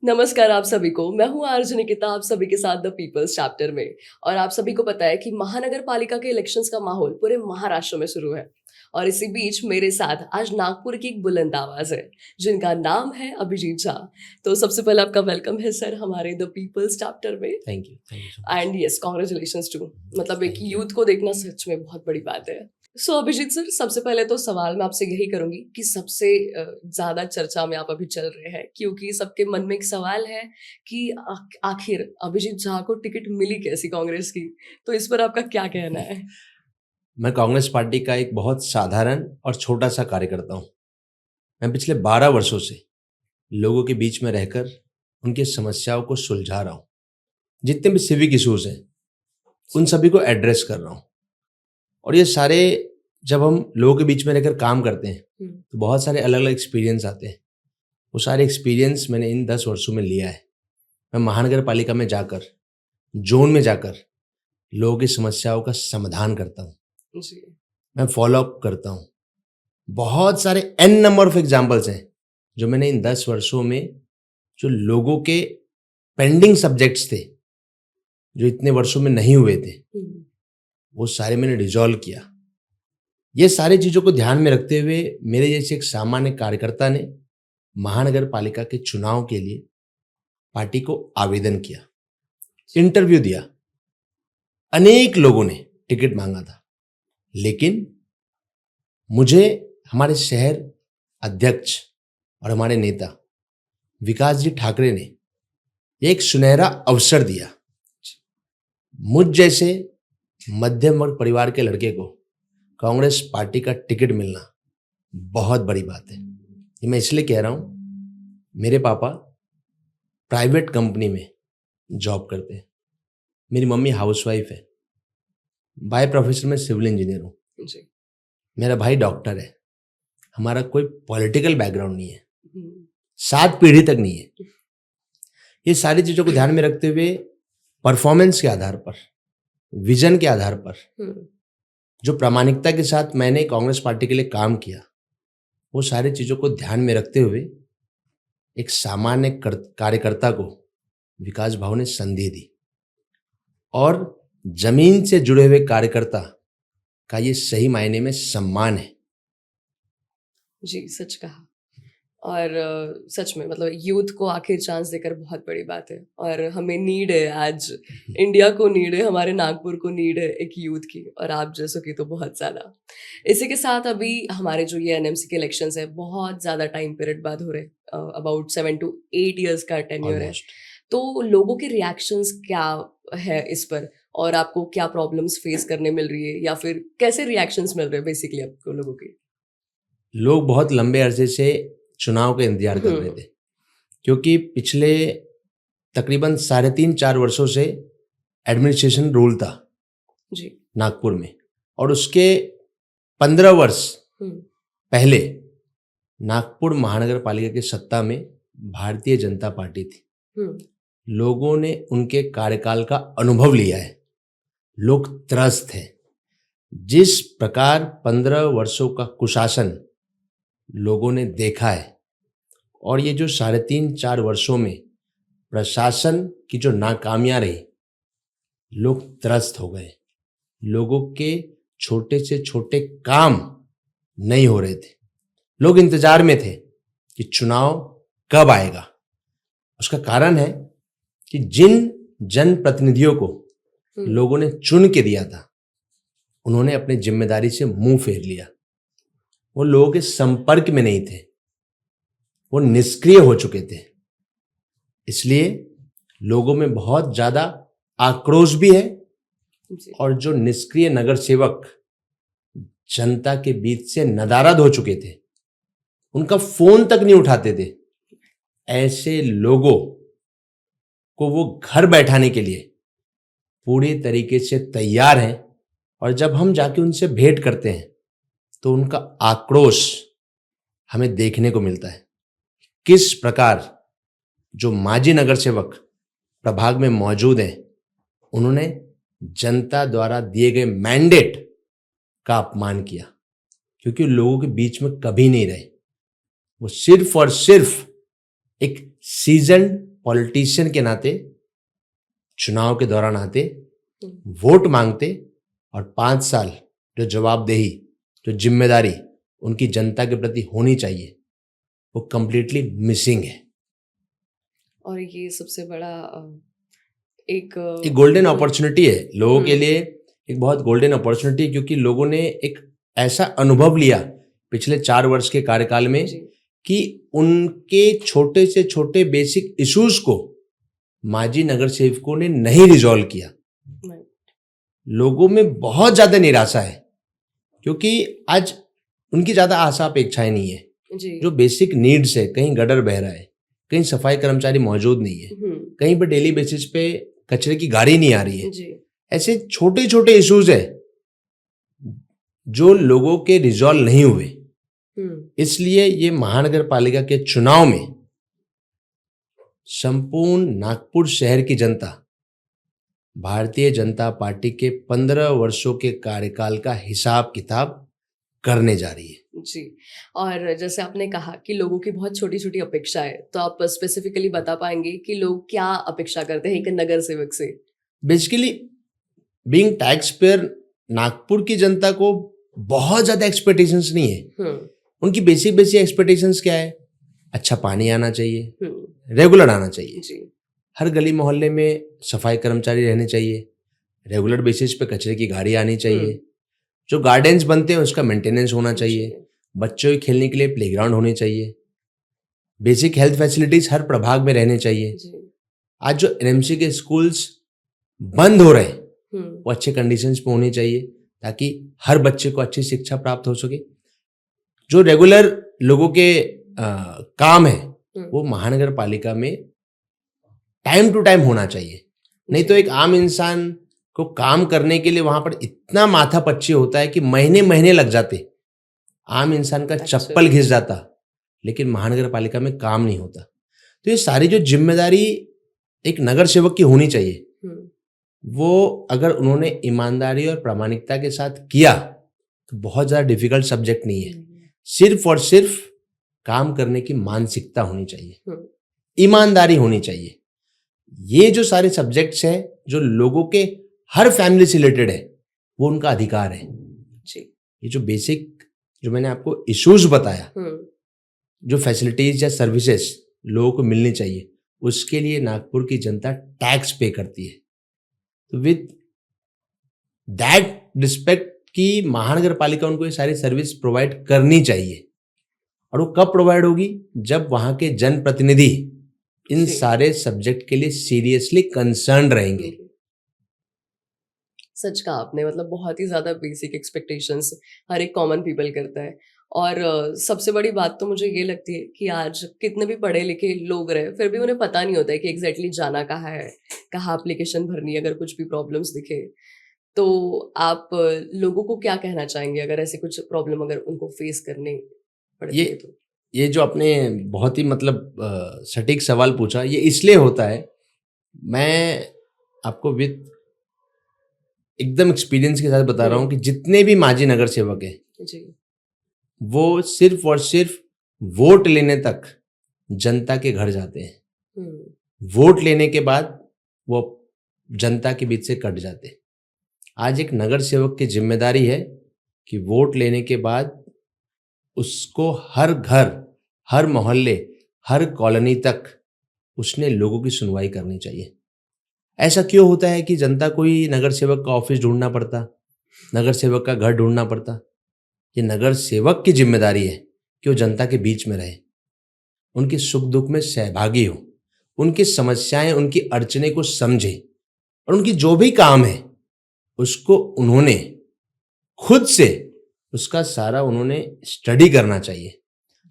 नमस्कार आप सभी को। मैं हूँ आरजे निकिता, आप सभी के साथ द पीपल्स चैप्टर में। और आप सभी को पता है कि महानगर पालिका के इलेक्शंस का माहौल पूरे महाराष्ट्र में शुरू है। और इसी बीच मेरे साथ आज नागपुर की एक बुलंद आवाज है, जिनका नाम है अभिजीत झा। तो सबसे पहले आपका वेलकम है सर हमारे द पीपल्स चैप्टर में। Thank you so much. And yes, congratulations too. मतलब एक Thank you. यूथ को देखना सच में बहुत बड़ी बात है। सो अभिजीत सर, सबसे पहले तो सवाल मैं आपसे यही करूंगी कि सबसे ज्यादा चर्चा में आप अभी चल रहे हैं, क्योंकि सबके मन में एक सवाल है कि आखिर अभिजीत झा को टिकट मिली कैसी कांग्रेस की। तो इस पर आपका क्या कहना है? मैं कांग्रेस पार्टी का एक बहुत साधारण और छोटा सा कार्यकर्ता हूँ। मैं पिछले 12 वर्षों से लोगों के बीच में रहकर उनकी समस्याओं को सुलझा रहा हूँ। जितने भी सिविक इश्यूज हैं उन सभी को एड्रेस कर रहा हूँ। और ये सारे जब हम लोगों के बीच में रहकर काम करते हैं तो बहुत सारे अलग अलग एक्सपीरियंस आते हैं। वो सारे एक्सपीरियंस मैंने इन 10 वर्षों में लिया है। मैं महानगर पालिका में जाकर, जोन में जाकर लोगों की समस्याओं का समाधान करता हूँ। जी। मैं फॉलो अप करता हूँ। बहुत सारे एन नंबर ऑफ एग्जाम्पल्स हैं जो मैंने इन 10 वर्षों में, जो लोगों के पेंडिंग सब्जेक्ट्स थे जो इतने वर्षों में नहीं हुए थे, वो सारे मैंने रिजॉल्व किया। ये सारी चीज़ों को ध्यान में रखते हुए मेरे जैसे एक सामान्य कार्यकर्ता ने महानगर पालिका के चुनाव के लिए पार्टी को आवेदन किया, इंटरव्यू दिया। अनेक लोगों ने टिकट मांगा था, लेकिन मुझे हमारे शहर अध्यक्ष और हमारे नेता विकास जी ठाकरे ने एक सुनहरा अवसर दिया। मुझ जैसे मध्यम वर्ग परिवार के लड़के को कांग्रेस पार्टी का टिकट मिलना बहुत बड़ी बात है। ये मैं इसलिए कह रहा हूँ, मेरे पापा प्राइवेट कंपनी में जॉब करते हैं, मेरी मम्मी हाउसवाइफ है, बाय प्रोफेशन में सिविल इंजीनियर हूँ, मेरा भाई डॉक्टर है। हमारा कोई पॉलिटिकल बैकग्राउंड नहीं है, 7 पीढ़ी तक नहीं है। ये सारी चीज़ों को ध्यान में रखते हुए परफॉर्मेंस के आधार पर, विजन के आधार पर, जो प्रामाणिकता के साथ मैंने कांग्रेस पार्टी के लिए काम किया, वो सारी चीज़ों को ध्यान में रखते हुए एक सामान्य कार्यकर्ता को विकास भाव ने संधि दी। और जमीन से जुड़े हुए कार्यकर्ता का ये सही मायने में सम्मान है। जी, सच कहा। और सच में मतलब यूथ को आखिर चांस देकर बहुत बड़ी बात है। और हमें नीड है, आज इंडिया को नीड है, हमारे नागपुर को नीड है एक यूथ की, और आप जैसों की तो बहुत ज़्यादा। इसी के साथ अभी हमारे जो ये एनएमसी के इलेक्शंस है, बहुत ज़्यादा टाइम पीरियड बाद हो रहे, अबाउट 7 to 8 ईयर्स का टेन्योर है। तो लोगों के रिएक्शंस क्या है इस पर, और आपको क्या प्रॉब्लम्स फेस करने मिल रही है, या फिर कैसे रिएक्शंस मिल रहे हैं बेसिकली आपको लोगों के? लोग बहुत लंबे अरसे से चुनाव का इंतजार कर रहे थे, क्योंकि पिछले तकरीबन 3.5-4 वर्षों से एडमिनिस्ट्रेशन रूल था जी नागपुर में, और उसके 15 वर्ष पहले नागपुर महानगर पालिका की सत्ता में भारतीय जनता पार्टी थी। लोगों ने उनके कार्यकाल का अनुभव लिया है, लोग त्रस्त हैं। जिस प्रकार 15 वर्षों का कुशासन लोगों ने देखा है, और ये जो 3.5-4 वर्षों में प्रशासन की जो नाकामियां रही, लोग त्रस्त हो गए। लोगों के छोटे से छोटे काम नहीं हो रहे थे। लोग इंतजार में थे कि चुनाव कब आएगा। उसका कारण है कि जिन जनप्रतिनिधियों को लोगों ने चुन के दिया था, उन्होंने अपनी जिम्मेदारी से मुंह फेर लिया। वो लोगों के संपर्क में नहीं थे, वो निष्क्रिय हो चुके थे। इसलिए लोगों में बहुत ज्यादा आक्रोश भी है, और जो निष्क्रिय नगर सेवक जनता के बीच से नदारद हो चुके थे, उनका फोन तक नहीं उठाते थे, ऐसे लोगों को वो घर बैठाने के लिए पूरी तरीके से तैयार हैं। और जब हम जाके उनसे भेंट करते हैं तो उनका आक्रोश हमें देखने को मिलता है। किस प्रकार जो माजी नगर सेवक प्रभाग में मौजूद हैं, उन्होंने जनता द्वारा दिए गए मैंडेट का अपमान किया, क्योंकि लोगों के बीच में कभी नहीं रहे। वो सिर्फ और सिर्फ एक सीजन पॉलिटिशियन के नाते चुनाव के दौरान आते, वोट मांगते और 5 साल जो जवाबदेही, जो जिम्मेदारी उनकी जनता के प्रति होनी चाहिए, वो कंप्लीटली मिसिंग है। और ये सबसे बड़ा एक गोल्डन अपॉर्चुनिटी है लोगों के लिए, एक बहुत गोल्डन अपॉर्चुनिटी, क्योंकि लोगों ने एक ऐसा अनुभव लिया पिछले 4 वर्ष के कार्यकाल में कि उनके छोटे से छोटे बेसिक इश्यूज को माजी नगर सेवकों ने नहीं रिजॉल्व किया। लोगों में बहुत ज्यादा निराशा है, क्योंकि आज उनकी ज्यादा आशा अपेक्षाएं नहीं है। जो बेसिक नीड्स है, कहीं गटर बह रहा है, कहीं सफाई कर्मचारी मौजूद नहीं है, कहीं पर डेली बेसिस पे कचरे की गाड़ी नहीं आ रही है, ऐसे छोटे छोटे इश्यूज है जो लोगों के रिजॉल्व नहीं हुए। इसलिए ये महानगर पालिका के चुनाव में संपूर्ण नागपुर शहर की जनता भारतीय जनता पार्टी के 15 वर्षों के कार्यकाल का हिसाब किताब करने जा रही है। जी, और जैसे आपने कहा कि लोगों की बहुत छोटी छोटी अपेक्षा है, तो आप स्पेसिफिकली बता पाएंगे कि लोग क्या अपेक्षा करते हैं एक नगर सेवक से? Basically being tax payer, Nagpur की जनता को बहुत ज्यादा एक्सपेक्टेशंस नहीं है। उनकी बेसिक एक्सपेक्टेशंस क्या है? अच्छा पानी आना चाहिए, रेगुलर आना चाहिए जी। हर गली मोहल्ले में सफाई कर्मचारी रहने चाहिए, रेगुलर बेसिस पे कचरे की गाड़ी आनी चाहिए, जो गार्डन्स बनते हैं उसका मेंटेनेंस होना चाहिए, बच्चों के खेलने के लिए प्लेग्राउंड होने चाहिए, बेसिक हेल्थ फैसिलिटीज हर प्रभाग में रहने चाहिए। आज जो एनएमसी के स्कूल्स बंद हो रहे हैं वो अच्छे कंडीशंस पे होने चाहिए, ताकि हर बच्चे को अच्छी शिक्षा प्राप्त हो सके। जो रेगुलर लोगों के काम है वो महानगर पालिका में टाइम टू टाइम होना चाहिए। नहीं तो एक आम इंसान को काम करने के लिए वहां पर इतना माथा पच्ची होता है कि महीने महीने लग जाते, आम इंसान का चप्पल घिस जाता, लेकिन महानगर पालिका में काम नहीं होता। तो ये सारी जो जिम्मेदारी एक नगर सेवक की होनी चाहिए, वो अगर उन्होंने ईमानदारी और प्रामाणिकता के साथ किया तो बहुत ज्यादा डिफिकल्ट सब्जेक्ट नहीं है। सिर्फ और सिर्फ काम करने की मानसिकता होनी चाहिए, ईमानदारी होनी चाहिए। ये जो सारे सब्जेक्ट्स हैं जो लोगों के हर फैमिली से रिलेटेड है, वो उनका अधिकार है जी। ये जो बेसिक जो मैंने आपको इश्यूज बताया, जो फैसिलिटीज या सर्विसेज लोगों को मिलनी चाहिए, उसके लिए नागपुर की जनता टैक्स पे करती है। तो विद दैट रिस्पेक्ट की महानगर पालिका उनको ये सारी सर्विस प्रोवाइड करनी चाहिए। और वो कब प्रोवाइड होगी? जब वहां के जनप्रतिनिधि इन सारे सब्जेक्ट के लिए सीरियसली कंसर्न रहेंगे। सच कहा आपने, मतलब बहुत ही ज्यादा बेसिक एक्सपेक्टेशंस हर एक कॉमन पीपल करता है। और सबसे बड़ी बात तो मुझे ये लगती है कि आज कितने भी पढ़े लिखे लोग रहे, फिर भी उन्हें पता नहीं होता है कि एग्जैक्टली जाना कहाँ है, कहाँ एप्लीकेशन भरनी है अगर कुछ भी प्रॉब्लम्स दिखे। तो आप लोगों को क्या कहना चाहेंगे अगर ऐसे कुछ प्रॉब्लम अगर उनको फेस करने पड़ती है? तो ये जो आपने बहुत ही मतलब सटीक सवाल पूछा, ये इसलिए होता है, मैं आपको विद एकदम एक्सपीरियंस के साथ बता रहा हूँ कि जितने भी माजी नगर सेवक हैं जी, वो सिर्फ और सिर्फ वोट लेने तक जनता के घर जाते हैं। वोट लेने के बाद वो जनता के बीच से कट जाते हैं। आज एक नगर सेवक की जिम्मेदारी है कि वोट लेने के बाद उसको हर घर, हर मोहल्ले, हर कॉलोनी तक उसने लोगों की सुनवाई करनी चाहिए। ऐसा क्यों होता है कि जनता को ही नगर सेवक का ऑफिस ढूंढना पड़ता, नगर सेवक का घर ढूंढना पड़ता? ये नगर सेवक की जिम्मेदारी है कि वो जनता के बीच में रहे, उनके सुख दुख में सहभागी हो, उनकी समस्याएं, उनकी अड़चने को समझे, और उनकी जो भी काम है उसको उन्होंने खुद से उसका सारा उन्होंने स्टडी करना चाहिए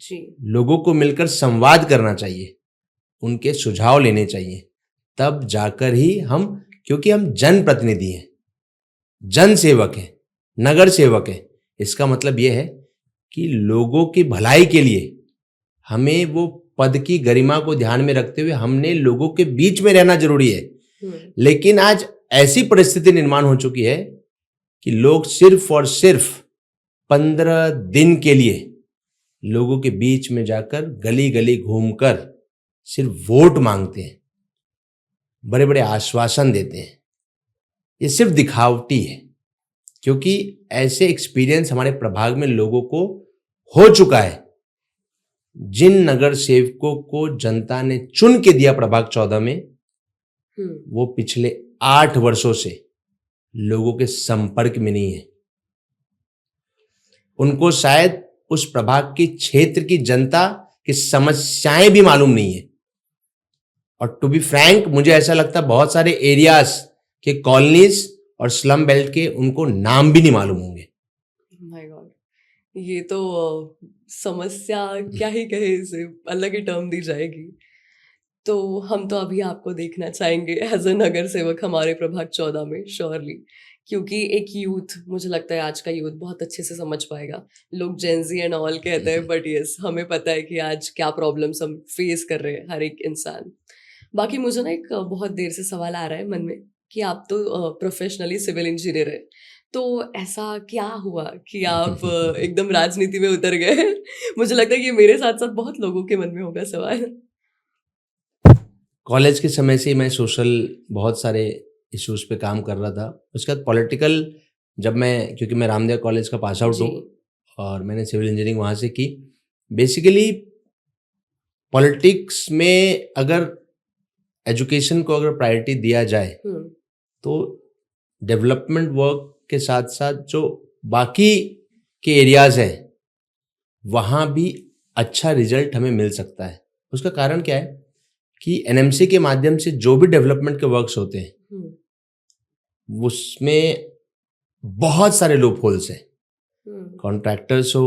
जी। लोगों को मिलकर संवाद करना चाहिए, उनके सुझाव लेने चाहिए, तब जाकर ही हम, क्योंकि हम जनप्रतिनिधि हैं, जन सेवक हैं, नगर सेवक हैं, इसका मतलब यह है कि लोगों की भलाई के लिए हमें वो पद की गरिमा को ध्यान में रखते हुए हमने लोगों के बीच में रहना जरूरी है। लेकिन आज ऐसी परिस्थिति निर्माण हो चुकी है कि लोग सिर्फ और सिर्फ 15 दिन के लिए लोगों के बीच में जाकर गली गली घूमकर सिर्फ वोट मांगते हैं। बड़े बड़े आश्वासन देते हैं, ये सिर्फ दिखावटी है, क्योंकि ऐसे एक्सपीरियंस हमारे प्रभाग में लोगों को हो चुका है। जिन नगर सेवकों को जनता ने चुन के दिया प्रभाग 14 में, वो पिछले 8 वर्षों से लोगों के संपर्क में नहीं है। उनको शायद उस प्रभाग की क्षेत्र की जनता की समस्याएं भी मालूम नहीं है। और टू बी फ्रैंक, मुझे ऐसा लगता है बहुत सारे एरियाज के कॉलोनीज और स्लम बेल्ट के उनको नाम भी नहीं मालूम होंगे। माय गॉड, ये तो समस्या क्या ही कहे, इसे अलग ही टर्म दी जाएगी। तो हम तो अभी आपको देखना चाहेंगे एज अ नगर सेवक हमारे प्रभाग 14 में, श्योरली, क्योंकि एक यूथ, मुझे लगता है आज का यूथ बहुत अच्छे से समझ पाएगा। लोग जेंजी एंड ऑल कहते हैं, बट यस, हमें पता है कि आज क्या प्रॉब्लम्स हम फेस कर रहे हैं, हर एक इंसान। बाकी मुझे ना एक बहुत देर से सवाल आ रहा है मन में कि आप तो प्रोफेशनली सिविल इंजीनियर है, तो ऐसा क्या हुआ कि आप एकदम राजनीति में उतर गए? मुझे लगता है कि मेरे साथ साथ बहुत लोगों के मन में होगा सवाल। कॉलेज के समय से मैं सोशल बहुत सारे इश्यूज पे काम कर रहा था। उसके बाद पॉलिटिकल, जब मैं, क्योंकि मैं रामदेव कॉलेज का पास आउट हूँ और मैंने सिविल इंजीनियरिंग वहाँ से की। बेसिकली पॉलिटिक्स में अगर एजुकेशन को अगर प्रायोरिटी दिया जाए तो डेवलपमेंट वर्क के साथ साथ जो बाकी के एरियाज हैं वहाँ भी अच्छा रिजल्ट हमें मिल सकता है। उसका कारण क्या है कि एनएमसी के माध्यम से जो भी डेवलपमेंट के वर्क्स होते हैं उसमें बहुत सारे लूप होल्स हैं। कॉन्ट्रैक्टर्स हो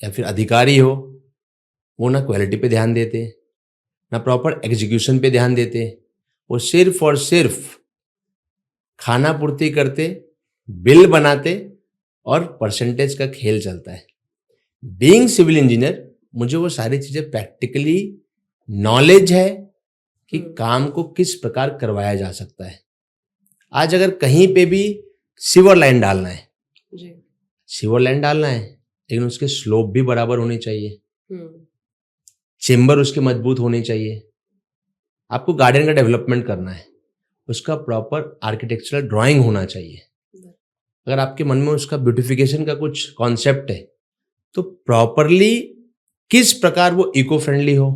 या फिर अधिकारी हो, वो ना क्वालिटी पे ध्यान देते, ना प्रॉपर एग्जीक्यूशन पे ध्यान देते, वो सिर्फ और सिर्फ खाना पूर्ति करते, बिल बनाते और परसेंटेज का खेल चलता है। बीइंग सिविल इंजीनियर, मुझे वो सारी चीजें प्रैक्टिकली नॉलेज है कि काम को किस प्रकार करवाया जा सकता है। आज अगर कहीं पे भी सीवर लाइन डालना है सीवर लाइन डालना है, लेकिन उसके स्लोप भी बराबर होने चाहिए, चेम्बर उसके मजबूत होने चाहिए। आपको गार्डन का डेवलपमेंट करना है, उसका प्रॉपर आर्किटेक्चरल ड्राइंग होना चाहिए। अगर आपके मन में उसका ब्यूटिफिकेशन का कुछ कॉन्सेप्ट है तो प्रॉपरली किस प्रकार वो इको फ्रेंडली हो,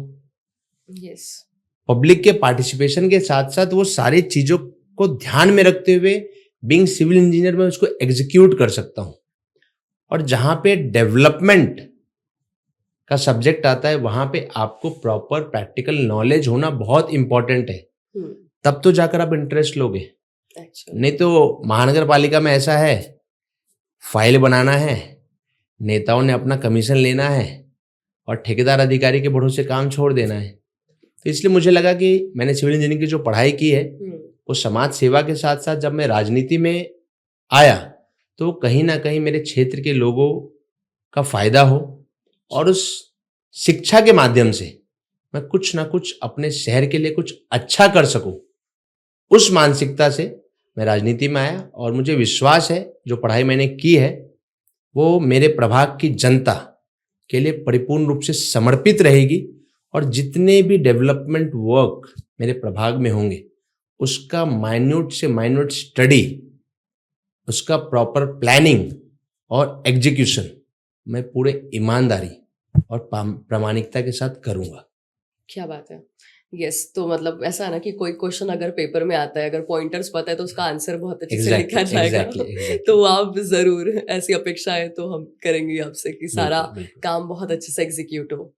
पब्लिक के पार्टिसिपेशन के साथ साथ वो सारी चीजों को ध्यान में रखते हुए बीइंग सिविल इंजीनियर में उसको एग्जीक्यूट कर सकता हूं। और जहां पे डेवलपमेंट का सब्जेक्ट आता है वहां पे आपको प्रॉपर प्रैक्टिकल नॉलेज होना बहुत इंपॉर्टेंट है, तब तो जाकर आप इंटरेस्ट लोगे। नहीं तो महानगर पालिका में ऐसा है, फाइल बनाना है, नेताओं ने अपना कमीशन लेना है और ठेकेदार अधिकारी के भरोसे काम छोड़ देना है। तो इसलिए मुझे लगा कि मैंने सिविल इंजीनियरिंग की जो पढ़ाई की है वो समाज सेवा के साथ साथ जब मैं राजनीति में आया तो कहीं ना कहीं मेरे क्षेत्र के लोगों का फायदा हो और उस शिक्षा के माध्यम से मैं कुछ ना कुछ अपने शहर के लिए कुछ अच्छा कर सकूं। उस मानसिकता से मैं राजनीति में आया और मुझे विश्वास है जो पढ़ाई मैंने की है वो मेरे प्रभाग की जनता के लिए परिपूर्ण रूप से समर्पित रहेगी और जितने भी डेवलपमेंट वर्क मेरे प्रभाग में होंगे उसका माइन्यूट से माइन्यूट स्टडी, उसका प्रॉपर प्लानिंग और एग्जीक्यूशन मैं पूरे ईमानदारी और प्रामाणिकता के साथ करूंगा। क्या बात है। यस, तो मतलब ऐसा है ना कि कोई क्वेश्चन अगर पेपर में आता है, अगर पॉइंटर्स पता है तो उसका आंसर बहुत अच्छे से लिखा जाएगा। तो आप जरूर, ऐसी अपेक्षा है तो हम करेंगे आपसे कि सारा काम बहुत अच्छे से एग्जीक्यूट हो।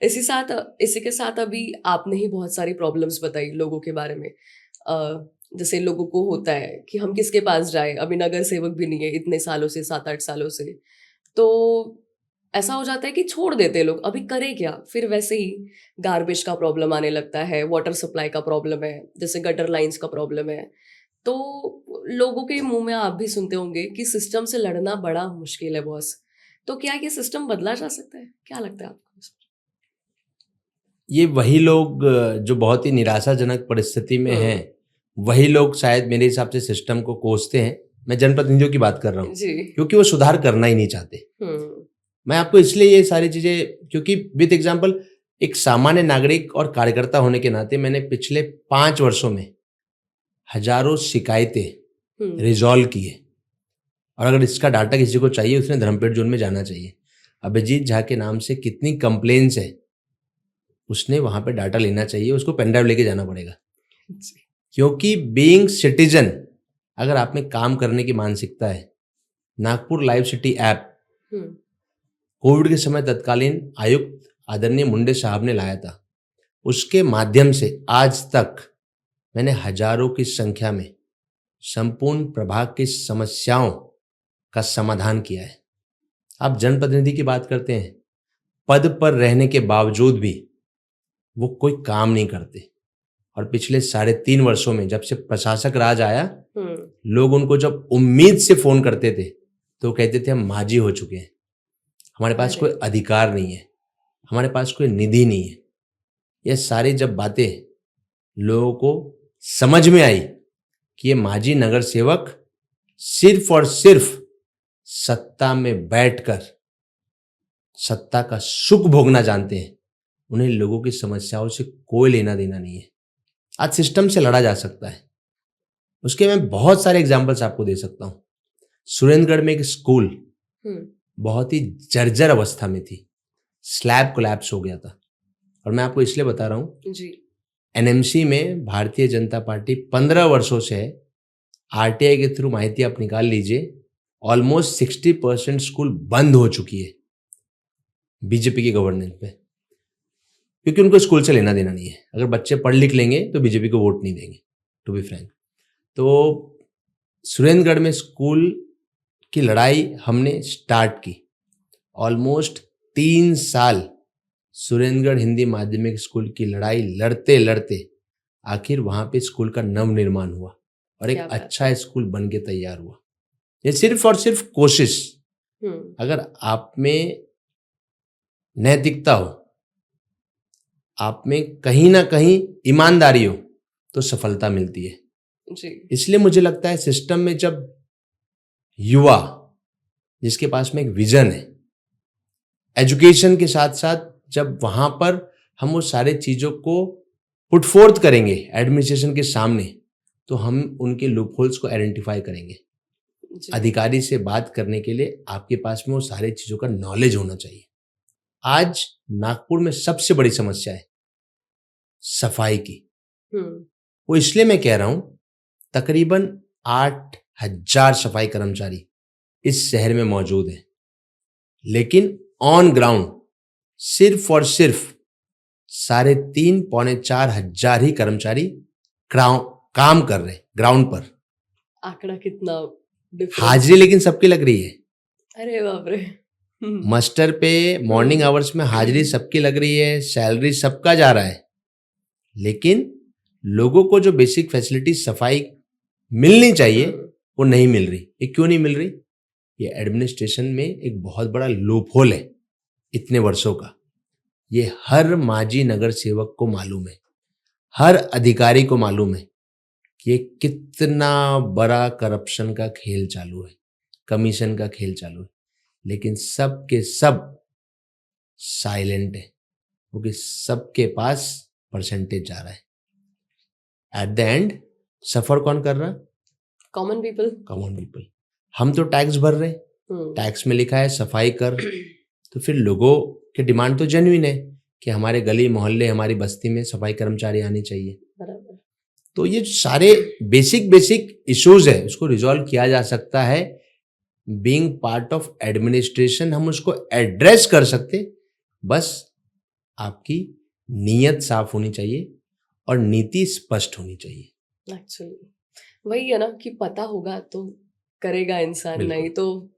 इसी के साथ अभी आपने ही बहुत सारी प्रॉब्लम्स बताई लोगों के बारे में। जैसे लोगों को होता है कि हम किसके पास जाए, अभी नगर सेवक भी नहीं है इतने सालों से, 7-8 सालों से, तो ऐसा हो जाता है कि छोड़ देते हैं लोग, अभी करें क्या। फिर वैसे ही गार्बेज का प्रॉब्लम आने लगता है, वाटर सप्लाई का प्रॉब्लम है, जैसे गटर लाइंस का प्रॉब्लम है। तो लोगों के मुंह में आप भी सुनते होंगे कि सिस्टम से लड़ना बड़ा मुश्किल है बॉस। तो क्या ये सिस्टम बदला जा सकता है? क्या लगता है आपको? ये वही लोग जो बहुत ही निराशाजनक परिस्थिति में हैं, वही लोग शायद मेरे हिसाब से सिस्टम को कोसते हैं। मैं जनप्रतिनिधियों की बात कर रहा हूँ, क्योंकि वो सुधार करना ही नहीं चाहते। मैं आपको इसलिए ये सारी चीजें, क्योंकि विद एग्जाम्पल एक सामान्य नागरिक और कार्यकर्ता होने के नाते मैंने पिछले 5 वर्षों में हजारों शिकायतें रिजॉल्व की है। और अगर इसका डाटा किसी को चाहिए, उसने धर्मपेट जोन में जाना चाहिए। अभिजीत झा के नाम से कितनी कंप्लेंट्स है, उसने वहां पे डाटा लेना चाहिए, उसको पेनड्राइव लेके जाना पड़ेगा। क्योंकि बीइंग सिटीजन, अगर आप में काम करने की मानसिकता है, Nagpur live city app Covid के समय तत्कालीन आयुक्त आदरणीय मुंडे साहब ने लाया था। उसके माध्यम से आज तक मैंने हजारों की संख्या में संपूर्ण प्रभाग की समस्याओं का समाधान किया है। आप जनप्रतिनिधि की बात करते हैं, पद पर रहने के बावजूद भी वो कोई काम नहीं करते। और पिछले 3.5 वर्षों में जब से प्रशासक राज आया, लोग उनको जब उम्मीद से फोन करते थे तो कहते थे हम माजी हो चुके हैं, हमारे पास कोई अधिकार नहीं है, हमारे पास कोई निधि नहीं है। ये सारी जब बातें लोगों को समझ में आई कि ये माजी नगर सेवक सिर्फ और सिर्फ सत्ता में बैठकर सत्ता का सुख भोगना जानते हैं, उन्हें लोगों की समस्याओं से कोई लेना देना नहीं है। आज सिस्टम से लड़ा जा सकता है। उसके मैं बहुत सारे एग्जाम्पल्स आपको दे सकता हूं। सुरेंद्रगढ़ में एक स्कूल बहुत ही जर्जर अवस्था में थी, स्लैब कोलैप्स हो गया था। और मैं आपको इसलिए बता रहा हूं जी, एनएमसी में भारतीय जनता पार्टी 15 वर्षों से है। आरटीआई के थ्रू माहिती आप निकाल लीजिए, ऑलमोस्ट 60% स्कूल बंद हो चुकी है बीजेपी की गवर्नेंस पे, क्योंकि उनको स्कूल से लेना देना नहीं है। अगर बच्चे पढ़ लिख लेंगे तो बीजेपी को वोट नहीं देंगे, टू बी फ्रैंक। तो सुरेंद्रगढ़ में स्कूल की लड़ाई हमने स्टार्ट की। ऑलमोस्ट 3 साल सुरेंद्रगढ़ हिंदी माध्यमिक स्कूल की लड़ाई लड़ते लड़ते आखिर वहां पे स्कूल का नव निर्माण हुआ और एक अच्छा स्कूल बन के तैयार हुआ। ये सिर्फ और सिर्फ कोशिश, अगर आप में नैतिकता हो, आप में कहीं ना कहीं ईमानदारी हो, तो सफलता मिलती है जी। इसलिए मुझे लगता है सिस्टम में जब युवा जिसके पास में एक विजन है, एजुकेशन के साथ साथ जब वहां पर हम वो सारे चीजों को पुट फोर्थ करेंगे एडमिनिस्ट्रेशन के सामने, तो हम उनके लूप होल्स को आइडेंटिफाई करेंगे। अधिकारी से बात करने के लिए आपके पास में वो सारी चीजों का नॉलेज होना चाहिए। आज नागपुर में सबसे बड़ी समस्या है सफाई की। वो इसलिए मैं कह रहा हूं, तकरीबन 8,000 सफाई कर्मचारी इस शहर में मौजूद हैं, लेकिन ऑन ग्राउंड सिर्फ और सिर्फ 3,500 पौने 4,000 ही कर्मचारी काम कर रहे ग्राउंड पर। आंकड़ा कितना हाजिरी लेकिन सबकी लग रही है। अरे बाप रे। मास्टर पे मॉर्निंग आवर्स में हाजिरी सबकी लग रही है, सैलरी सबका जा रहा है, लेकिन लोगों को जो बेसिक फैसिलिटी सफाई मिलनी चाहिए वो नहीं मिल रही। ये क्यों नहीं मिल रही? ये एडमिनिस्ट्रेशन में एक बहुत बड़ा लूप होल है इतने वर्षों का। ये हर माजी नगर सेवक को मालूम है, हर अधिकारी को मालूम है कि ये कितना बड़ा करप्शन का खेल चालू है, कमीशन का खेल चालू है, लेकिन सब के सब साइलेंट है, क्योंकि सबके पास परसेंटेज जा रहा है। एट द एंड सफर कौन कर रहा? Common people. हम तो टैक्स भर रहे, टैक्स में लिखा है सफाई कर, तो फिर लोगों की डिमांड तो जेन्युइन है कि हमारे गली मोहल्ले हमारी बस्ती में सफाई कर्मचारी आने चाहिए। बराबर। तो ये सारे बेसिक इश्यूज है, उसको रिजॉल्व किया जा सकता है। बीइंग पार्ट ऑफ एडमिनिस्ट्रेशन हम उसको एड्रेस कर सकते, बस आपकी नीयत साफ होनी चाहिए और नीति स्पष्ट होनी चाहिए। एक्चुअली वही है ना कि पता होगा तो करेगा इंसान, नहीं तो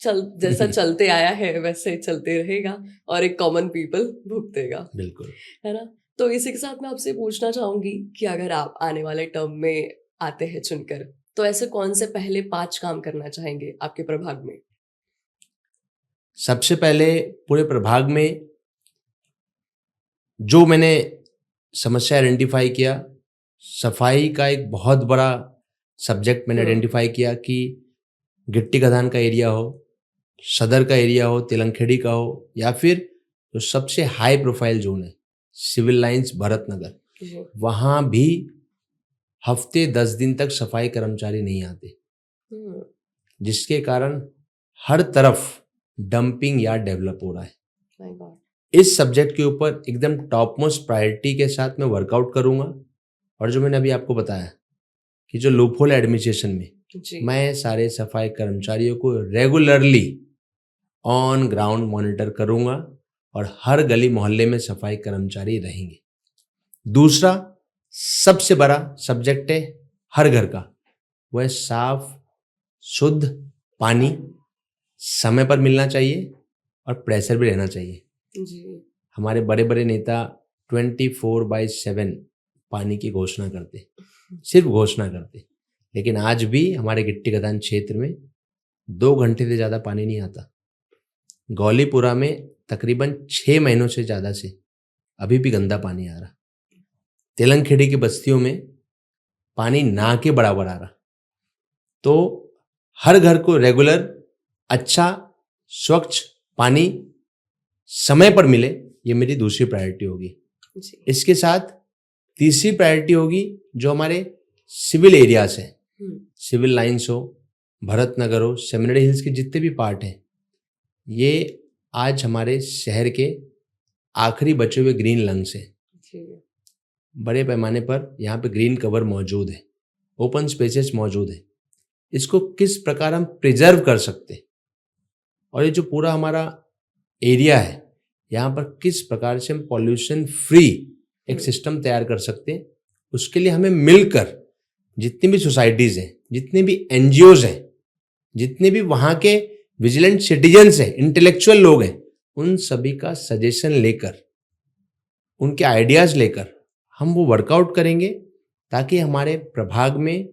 जैसा चलते आया है वैसे चलते रहेगा और एक कॉमन पीपल भुगतेगा। बिल्कुल, है ना। तो इसी के साथ मैं आपसे पूछना चाहूंगी कि अगर आप आने वाले टर्म में आते हैं चुनकर, तो ऐसे कौन से पहले 5 काम करना चाहेंगे आपके प्रभाग में? सबसे पहले पूरे प्रभाग में जो मैंने समस्या आइडेंटिफाई किया, सफाई का एक बहुत बड़ा सब्जेक्ट मैंने आइडेंटिफाई किया कि गिट्टी खदान का एरिया हो, सदर का एरिया हो, तिलंखेड़ी का हो, या फिर जो सबसे हाई प्रोफाइल जोन है सिविल लाइंस भरत नगर, वहां भी हफ्ते 10 दिन तक सफाई कर्मचारी नहीं आते, जिसके कारण हर तरफ डंपिंग यार्ड डेवलप हो रहा है। My God. इस सब्जेक्ट के ऊपर एकदम टॉप मोस्ट प्रायोरिटी के साथ मैं वर्कआउट करूंगा। और जो मैंने अभी आपको बताया कि जो लूपहोल एडमिनिस्ट्रेशन में जी। मैं सारे सफाई कर्मचारियों को रेगुलरली ऑन ग्राउंड मॉनिटर करूंगा और हर गली मोहल्ले में सफाई कर्मचारी रहेंगे। दूसरा सबसे बड़ा सब्जेक्ट है हर घर का, वह है साफ शुद्ध पानी समय पर मिलना चाहिए और प्रेशर भी रहना चाहिए। जी। हमारे बड़े बड़े नेता 24/7 पानी की घोषणा करते, सिर्फ घोषणा करते, लेकिन आज भी हमारे गिट्टी गदान क्षेत्र में 2 घंटे से ज़्यादा पानी नहीं आता। गौलीपुरा में तकरीबन 6 महीनों से ज़्यादा से अभी भी गंदा पानी आ रहा। तेलंगखेड़ी की बस्तियों में पानी ना के बराबर आ रहा। तो हर घर को रेगुलर अच्छा स्वच्छ पानी समय पर मिले, ये मेरी दूसरी प्रायोरिटी होगी। इसके साथ तीसरी प्रायोरिटी होगी जो हमारे सिविल एरियाज हैं, सिविल लाइंस हो, भरत नगर हो, सेमिनरी हिल्स के जितने भी पार्ट हैं, ये आज हमारे शहर के आखिरी बचे हुए ग्रीन लंग्स हैं। बड़े पैमाने पर यहाँ पे ग्रीन कवर मौजूद है, ओपन स्पेसेस मौजूद है। इसको किस प्रकार हम प्रिजर्व कर सकते, और ये जो पूरा हमारा एरिया है यहाँ पर किस प्रकार से हम पॉल्यूशन फ्री एक सिस्टम तैयार कर सकते हैं, उसके लिए हमें मिलकर जितनी भी सोसाइटीज़ हैं, जितने भी एनजीओज हैं, जितने भी वहाँ के विजिलेंट सिटीजन्स हैं, इंटेलेक्चुअल लोग हैं, उन सभी का सजेशन लेकर, उनके आइडियाज़ लेकर हम वो वर्कआउट करेंगे ताकि हमारे प्रभाग में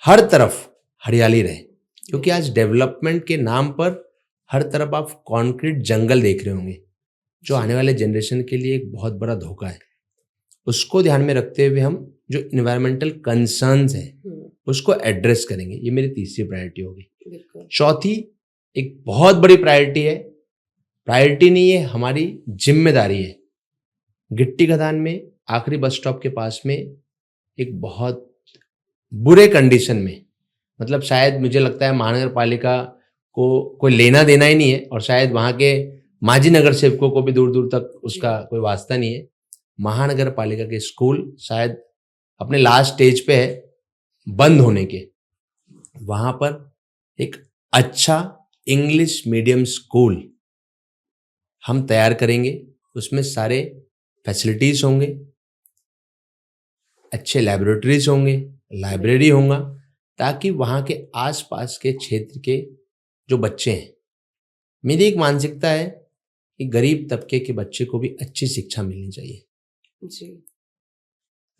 हर तरफ हरियाली रहे। क्योंकि आज डेवलपमेंट के नाम पर हर तरफ आप कॉन्क्रीट जंगल देख रहे होंगे, जो आने वाले जनरेशन के लिए एक बहुत बड़ा धोखा है। उसको ध्यान में रखते हुए हम जो इन्वायरमेंटल कंसर्न्स हैं उसको एड्रेस करेंगे। ये मेरी तीसरी प्रायोरिटी होगी। चौथी एक बहुत बड़ी प्रायोरिटी है, प्रायोरिटी नहीं है, हमारी जिम्मेदारी है। गिट्टी खदान में आखिरी बस स्टॉप के पास में एक बहुत बुरे कंडीशन में, मतलब शायद मुझे लगता है महानगर पालिका को कोई लेना देना ही नहीं है, और शायद वहाँ के माजी नगर सेवकों को भी दूर दूर तक उसका कोई वास्ता नहीं है। महानगर पालिका के स्कूल शायद अपने लास्ट स्टेज पे है बंद होने के। वहाँ पर एक अच्छा इंग्लिश मीडियम स्कूल हम तैयार करेंगे। उसमें सारे फैसिलिटीज़ होंगे, अच्छे लैबोरेटरीज होंगे, लाइब्रेरी होगा, ताकि वहाँ के आसपास के क्षेत्र के जो बच्चे हैं, मेरी एक मानसिकता है कि गरीब तबके के बच्चे को भी अच्छी शिक्षा मिलनी चाहिए। जी।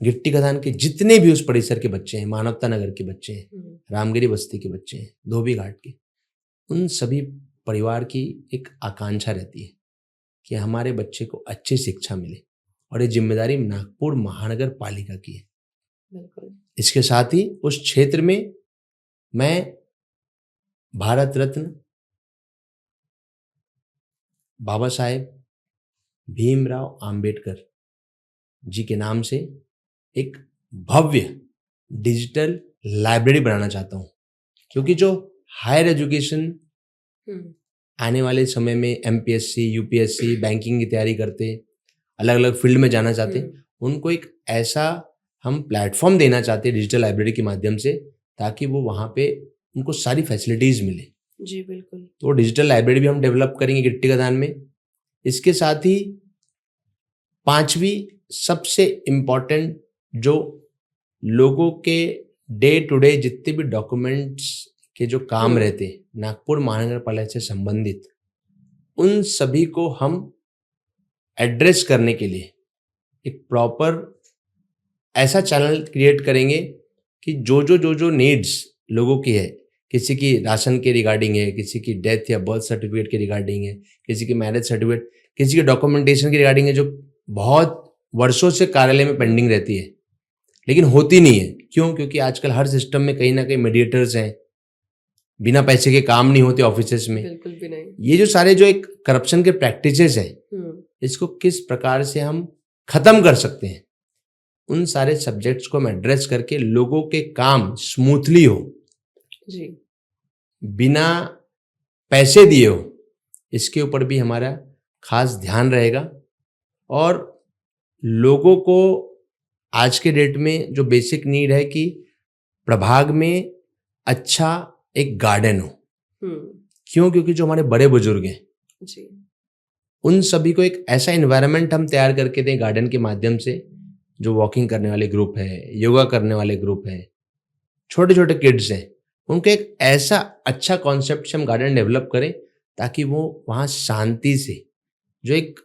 गिट्टी खदान के जितने भी उस परिसर के बच्चे हैं, मानवता नगर के बच्चे हैं, रामगिरी बस्ती के बच्चे हैं, धोबी घाट के, उन सभी परिवार की एक आकांक्षा रहती है कि हमारे बच्चे को अच्छी शिक्षा मिले, और ये जिम्मेदारी नागपुर महानगर पालिका की है। बिल्कुल। इसके साथ ही उस क्षेत्र में मैं भारत रत्न बाबा साहेब भीमराव आंबेडकर जी के नाम से एक भव्य डिजिटल लाइब्रेरी बनाना चाहता हूँ, क्योंकि जो हायर एजुकेशन आने वाले समय में एमपीएससी, यूपीएससी, बैंकिंग की तैयारी करते, अलग अलग फील्ड में जाना चाहते, उनको एक ऐसा हम प्लेटफॉर्म देना चाहते हैं डिजिटल लाइब्रेरी के माध्यम से, ताकि वो वहाँ पे उनको सारी फैसिलिटीज़ मिले। जी बिल्कुल। तो डिजिटल लाइब्रेरी भी हम डेवलप करेंगे गिट्टी खदान में। इसके साथ ही पांचवी सबसे इम्पॉर्टेंट, जो लोगों के डे टू डे जितने भी डॉक्यूमेंट्स के जो काम रहते नागपुर महानगर पालिका से संबंधित, उन सभी को हम एड्रेस करने के लिए एक प्रॉपर ऐसा चैनल क्रिएट करेंगे कि जो नीड्स लोगों की है, किसी की राशन के रिगार्डिंग है, किसी की डेथ या बर्थ सर्टिफिकेट के रिगार्डिंग है, किसी की मैरिज सर्टिफिकेट, किसी के डॉक्यूमेंटेशन के रिगार्डिंग है, जो बहुत वर्षों से कार्यालय में पेंडिंग रहती है लेकिन होती नहीं है। क्यों? क्योंकि आजकल हर सिस्टम में कहीं ना कहीं मीडिएटर्स हैं, बिना पैसे के काम नहीं होते ऑफिसेस में। बिल्कुल भी नहीं। ये जो सारे जो एक करप्शन के प्रैक्टिसेस हैं, इसको किस प्रकार से हम खत्म कर सकते हैं, उन सारे सब्जेक्ट्स को हम एड्रेस करके लोगों के काम स्मूथली हो, जी, बिना पैसे दिए हो, इसके ऊपर भी हमारा खास ध्यान रहेगा। और लोगों को आज के डेट में जो बेसिक नीड है कि प्रभाग में अच्छा एक गार्डन हो। क्यों? क्योंकि जो हमारे बड़े बुजुर्ग हैं जी, उन सभी को एक ऐसा एनवायरनमेंट हम तैयार करके दें गार्डन के माध्यम से, जो वॉकिंग करने वाले ग्रुप है, योगा करने वाले ग्रुप है, छोटे छोटे किड्स हैं, उनको एक ऐसा अच्छा कॉन्सेप्ट से हम गार्डन डेवलप करें ताकि वो वहाँ शांति से, जो एक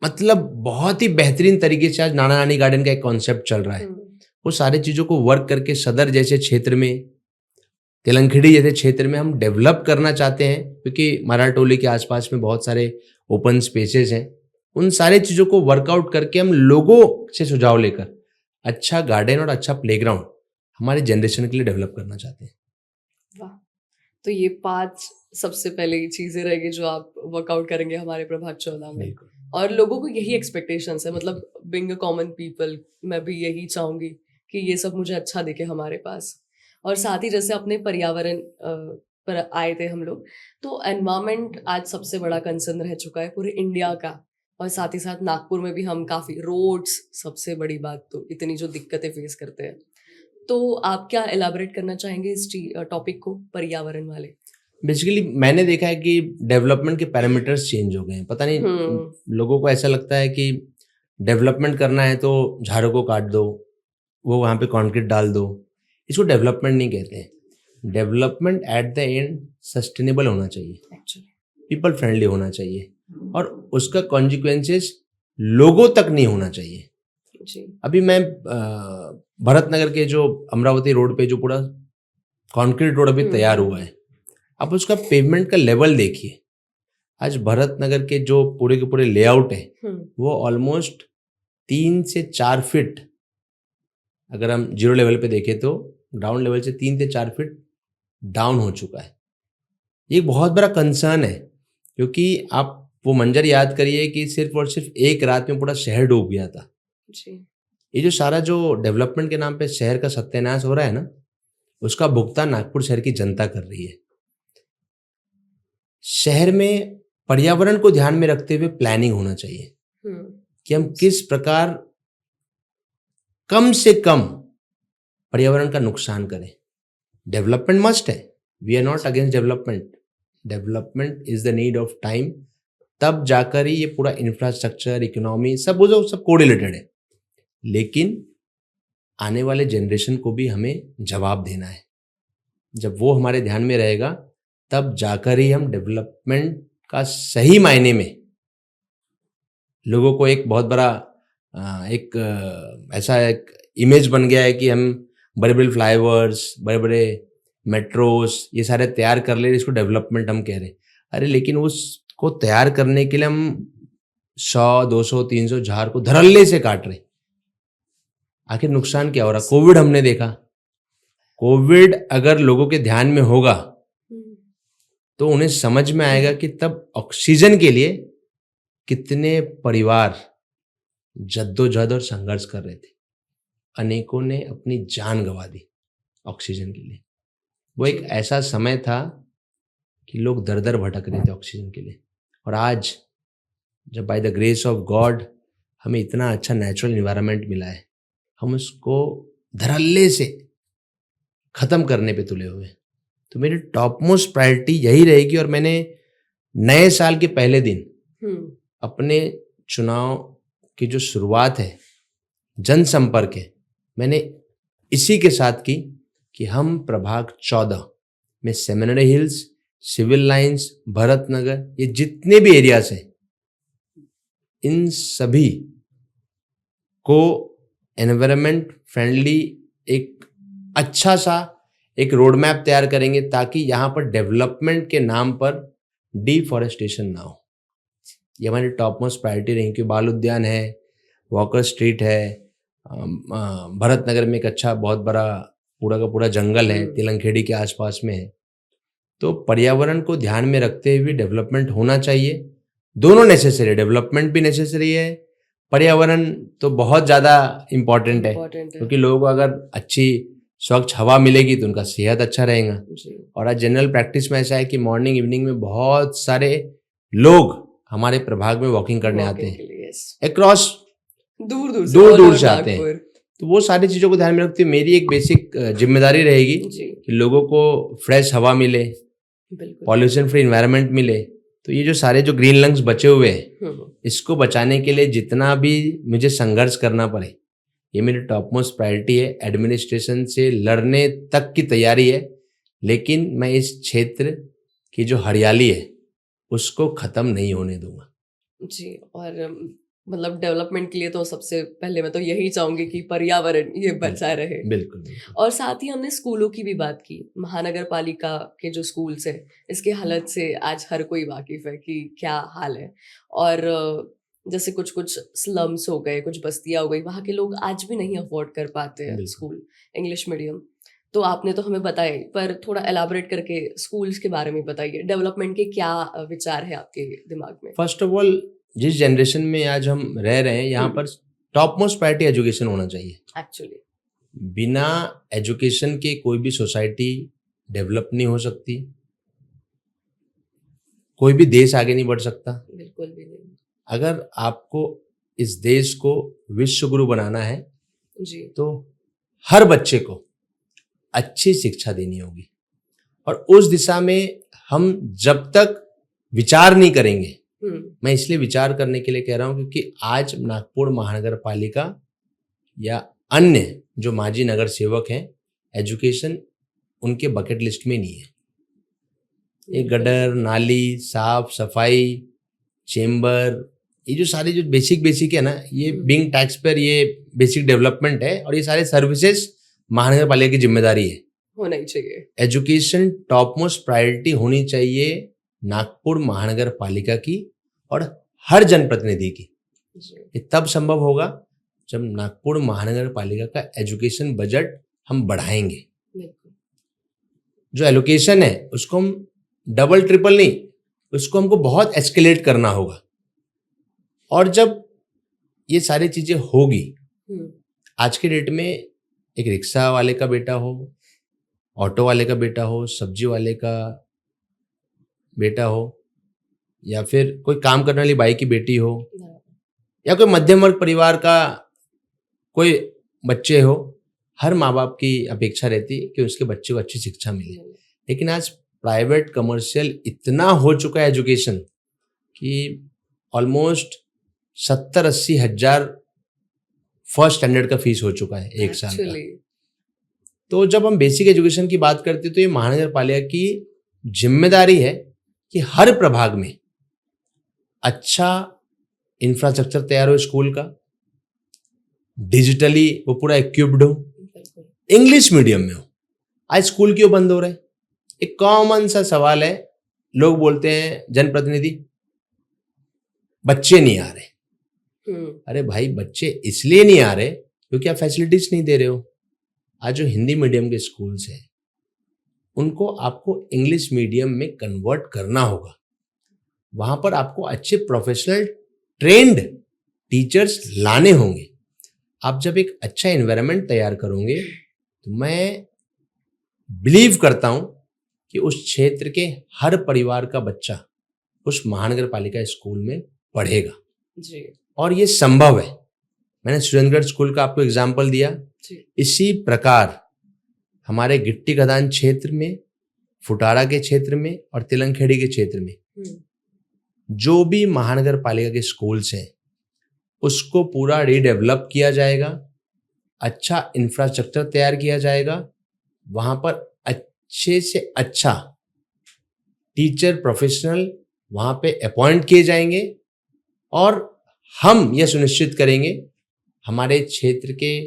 मतलब बहुत ही बेहतरीन तरीके से आज नाना नानी गार्डन का एक कॉन्सेप्ट चल रहा है, वो सारी चीज़ों को वर्क करके सदर जैसे क्षेत्र में, तेलंखेड़ी जैसे क्षेत्र में हम डेवलप करना चाहते हैं, क्योंकि मराठोली के आसपास में बहुत सारे ओपन स्पेसेस हैं। उन सारे चीज़ों को वर्कआउट करके हम लोगों से सुझाव लेकर अच्छा गार्डन और अच्छा प्लेग्राउंड हमारे जनरेशन के लिए डेवलप करना चाहते हैं। वाह! तो ये 5 सबसे पहले चीज़ें रहेंगी जो आप वर्कआउट करेंगे हमारे प्रभाग 14 में। बिल्कुल। और लोगों को यही एक्सपेक्टेशंस है, मतलब बीइंग अ कॉमन पीपल मैं भी यही चाहूँगी कि ये सब मुझे अच्छा दिखे हमारे पास। और साथ ही जैसे अपने पर्यावरण पर आए थे हम लोग, तो एनवायरनमेंट आज सबसे बड़ा कंसर्न रह चुका है पूरे इंडिया का। और साथ ही साथ नागपुर में भी हम काफ़ी रोड्स, सबसे बड़ी बात तो इतनी जो दिक्कतें फेस करते हैं। तो आप क्या एलाबोरेट करना चाहेंगे इस टॉपिक को, पर्यावरण वाले? बेसिकली मैंने देखा है कि डेवलपमेंट के पैरामीटर्स चेंज हो गए हैं। पता नहीं, लोगों को ऐसा लगता है कि डेवलपमेंट करना है तो झाड़ों को काट दो, वो वहाँ पे कंक्रीट डाल दो। इसको डेवलपमेंट नहीं कहते हैं। Development at the end sustainable होना चाहिए, एक्चुअली पीपल फ्रेंडली होना चाहिए, और उसका कॉन्सिक्वेंसेस लोगों तक नहीं होना चाहिए। जी, अभी मैं भरत नगर के जो अमरावती रोड पे जो पूरा कंक्रीट रोड अभी तैयार हुआ है, आप उसका पेवमेंट का लेवल देखिए। आज भरत नगर के जो पूरे के पूरे लेआउट है वो ऑलमोस्ट 3 से 4 फीट, अगर हम जीरो लेवल पे देखें तो ग्राउंड लेवल से 3 से 4 फीट डाउन हो चुका है। ये एक बहुत बड़ा कंसर्न है, क्योंकि आप वो मंजर याद करिए कि सिर्फ और सिर्फ एक रात में पूरा शहर डूब गया था। जी, ये जो सारा जो डेवलपमेंट के नाम पे शहर का सत्यानाश हो रहा है ना, उसका भुगतान नागपुर शहर की जनता कर रही है। शहर में पर्यावरण को ध्यान में रखते हुए प्लानिंग होना चाहिए कि हम किस प्रकार कम से कम पर्यावरण का नुकसान करें। डेवलपमेंट मस्ट है, we are not against development, development is the need of time, तब जाकर ही ये पूरा इंफ्रास्ट्रक्चर, इकोनॉमी सब वो जो सब कोरिलेटेड है। लेकिन आने वाले जनरेशन को भी हमें जवाब देना है। जब वो हमारे ध्यान में रहेगा तब जाकर ही हम डेवलपमेंट का सही मायने में लोगों को एक बहुत बड़ा ऐसा एक इमेज बन गया है कि हम बड़े बड़े फ्लाईओवर्स, बड़े बड़े मेट्रोस ये सारे तैयार कर ले, इसको डेवलपमेंट हम कह रहे हैं। अरे लेकिन उसको तैयार करने के लिए हम 100, 200, 300 झाड़ को धड़ल्ले से काट रहे। आखिर नुकसान क्या हो रहा? कोविड हमने देखा, कोविड अगर लोगों के ध्यान में होगा तो उन्हें समझ में आएगा कि तब ऑक्सीजन के लिए कितने परिवार जद्दोजहद और संघर्ष कर रहे थे। अनेकों ने अपनी जान गंवा दी ऑक्सीजन के लिए। वो एक ऐसा समय था कि लोग दर दर भटक रहे थे ऑक्सीजन के लिए। और आज जब by the grace of God हमें इतना अच्छा नेचुरल एनवायरनमेंट मिला है, हम उसको धड़ल्ले से खत्म करने पे तुले हुए हैं। तो मेरी टॉप मोस्ट प्रायोरिटी यही रहेगी। और मैंने नए साल के पहले दिन अपने चुनाव की जो शुरुआत है, जनसंपर्क है, मैंने इसी के साथ की कि हम प्रभाग 14 में Seminary Hills, Civil Lines, Bharat Nagar, ये जितने भी एरियाज हैं, इन सभी को एनवायरनमेंट फ्रेंडली एक अच्छा सा एक रोड मैप तैयार करेंगे, ताकि यहाँ पर डेवलपमेंट के नाम पर डिफॉरेस्टेशन ना हो। ये हमारी टॉप मोस्ट प्रायोरिटी रहेगी। कि बाल उद्यान है, वॉकर स्ट्रीट है, भरत नगर में एक अच्छा बहुत बड़ा पूरा का पूरा जंगल है, तेलंखेड़ी के आसपास में है। तो पर्यावरण को ध्यान में रखते हुए डेवलपमेंट होना चाहिए। दोनों नेसेसरी है, डेवलपमेंट भी नेसेसरी है, पर्यावरण तो बहुत ज़्यादा इम्पोर्टेंट है, इम्पोर्टेंट है क्योंकि लोगों को अगर अच्छी स्वच्छ हवा मिलेगी तो उनका सेहत अच्छा रहेगा। जी। और आज जनरल प्रैक्टिस में ऐसा है कि मॉर्निंग इवनिंग में बहुत सारे लोग हमारे प्रभाग में वॉकिंग करने आते वॉकिंग के हैं, लिए yes। अक्रॉस दूर दूर से दूर all दूर over से आते हैं। नागपुर। तो वो सारी चीज़ों को ध्यान में रखते हुए मेरी एक बेसिक जिम्मेदारी रहेगी जी कि लोगों को फ्रेश हवा मिले, बिल्कुल। पॉल्यूशन फ्री इन्वायरमेंट मिले। तो ये जो सारे जो ग्रीन लंग्स बचे हुए हैं, इसको बचाने के लिए जितना भी मुझे संघर्ष करना पड़े, ये मेरी टॉप मोस्ट प्रायोरिटी है। एडमिनिस्ट्रेशन से लड़ने तक की तैयारी है, लेकिन मैं इस क्षेत्र की जो हरियाली है उसको खत्म नहीं होने दूंगा। जी। और मतलब डेवलपमेंट के लिए तो सबसे पहले मैं तो यही चाहूंगी कि पर्यावरण ये बचा रहे। बिल्कुल बिल्कुल। और साथ ही हमने स्कूलों की भी बात की। महानगर पालिका के जो स्कूल्स है इसकी हालत से आज हर कोई वाकिफ है कि क्या हाल है। और जैसे कुछ कुछ स्लम्स हो गए, कुछ बस्तियां हो गई, वहाँ के लोग आज भी नहीं अफोर्ड कर पाते हैं बिल्कुल। School English medium. तो आपने तो हमें बताया, पर थोड़ा एलाबोरेट करके स्कूल्स के बारे में बताइए। डेवलपमेंट के क्या विचार है आपके दिमाग में? फर्स्ट ऑफ ऑल, जिस जनरेशन में आज हम रह रहे हैं यहाँ पर टॉप मोस्ट प्रायोरिटी एजुकेशन होना चाहिए। एक्चुअली बिना एजुकेशन के कोई भी सोसाइटी डेवलप नहीं हो सकती, कोई भी देश आगे नहीं बढ़ सकता। बिल्कुल भी नहीं। अगर आपको इस देश को विश्व गुरु बनाना है जी तो हर बच्चे को अच्छी शिक्षा देनी होगी। और उस दिशा में हम जब तक विचार नहीं करेंगे, मैं इसलिए विचार करने के लिए कह रहा हूं क्योंकि आज नागपुर महानगर पालिका या अन्य जो माजी नगर सेवक हैं, एजुकेशन उनके बकेट लिस्ट में नहीं है। ये गटर, नाली, साफ सफाई, चेंबर, ये जो सारे जो बेसिक है ना, ये बीइंग टैक्स पेयर ये बेसिक डेवलपमेंट है और ये सारे सर्विसेज महानगर पालिका की जिम्मेदारी है, होना ही चाहिए। एजुकेशन टॉप मोस्ट प्रायोरिटी होनी चाहिए नागपुर महानगर पालिका की और हर जनप्रतिनिधि की। ये तब संभव होगा जब नागपुर महानगर पालिका का एजुकेशन बजट हम बढ़ाएंगे। जो एलोकेशन है उसको हम डबल ट्रिपल नहीं, उसको हमको बहुत एस्केलेट करना होगा। और जब ये सारी चीजें होगी, आज के डेट में एक रिक्शा वाले का बेटा हो, ऑटो वाले का बेटा हो, सब्जी वाले का बेटा हो, या फिर कोई काम करने वाली बाई की बेटी हो, या कोई मध्यम वर्ग परिवार का कोई बच्चे हो, हर माँ बाप की अपेक्षा रहती है कि उसके बच्चे को अच्छी शिक्षा मिले। लेकिन आज प्राइवेट कमर्शियल इतना हो चुका है एजुकेशन कि ऑलमोस्ट 70-80 हजार फर्स्ट स्टैंडर्ड का फीस हो चुका है एक साल का। तो जब हम बेसिक एजुकेशन की बात करते हैं तो ये महानगर पालिका की जिम्मेदारी है कि हर प्रभाग में अच्छा इंफ्रास्ट्रक्चर तैयार हो, स्कूल का डिजिटली वो पूरा इक्विप्ड हो, इंग्लिश मीडियम में हो। आज स्कूल क्यों बंद हो रहे हैं? एक कॉमन सा सवाल है, लोग बोलते हैं जनप्रतिनिधि बच्चे नहीं आ रहे। अरे भाई, बच्चे इसलिए नहीं आ रहे क्योंकि आप फैसिलिटीज नहीं दे रहे हो। आज जो हिंदी मीडियम के स्कूल्स हैं उनको आपको इंग्लिश मीडियम में कन्वर्ट करना होगा। वहां पर आपको अच्छे प्रोफेशनल ट्रेंड टीचर्स लाने होंगे। आप जब एक अच्छा एनवायरनमेंट तैयार करोगे तो मैं बिलीव करता हूं कि उस क्षेत्र के हर परिवार का बच्चा उस महानगर पालिका स्कूल में पढ़ेगा जी। और ये संभव है। मैंने सुरेंद्रगढ़ स्कूल का आपको एग्जाम्पल दिया जी। इसी प्रकार हमारे गिट्टी खदान क्षेत्र में, फुटारा के क्षेत्र में और तिलंगखेड़ी के क्षेत्र में जो भी महानगर पालिका के स्कूल्स हैं उसको पूरा रीडेवलप किया जाएगा, अच्छा इंफ्रास्ट्रक्चर तैयार किया जाएगा, वहां पर अच्छे से अच्छा टीचर प्रोफेशनल वहां पे अपॉइंट किए जाएंगे और हम यह सुनिश्चित करेंगे हमारे क्षेत्र के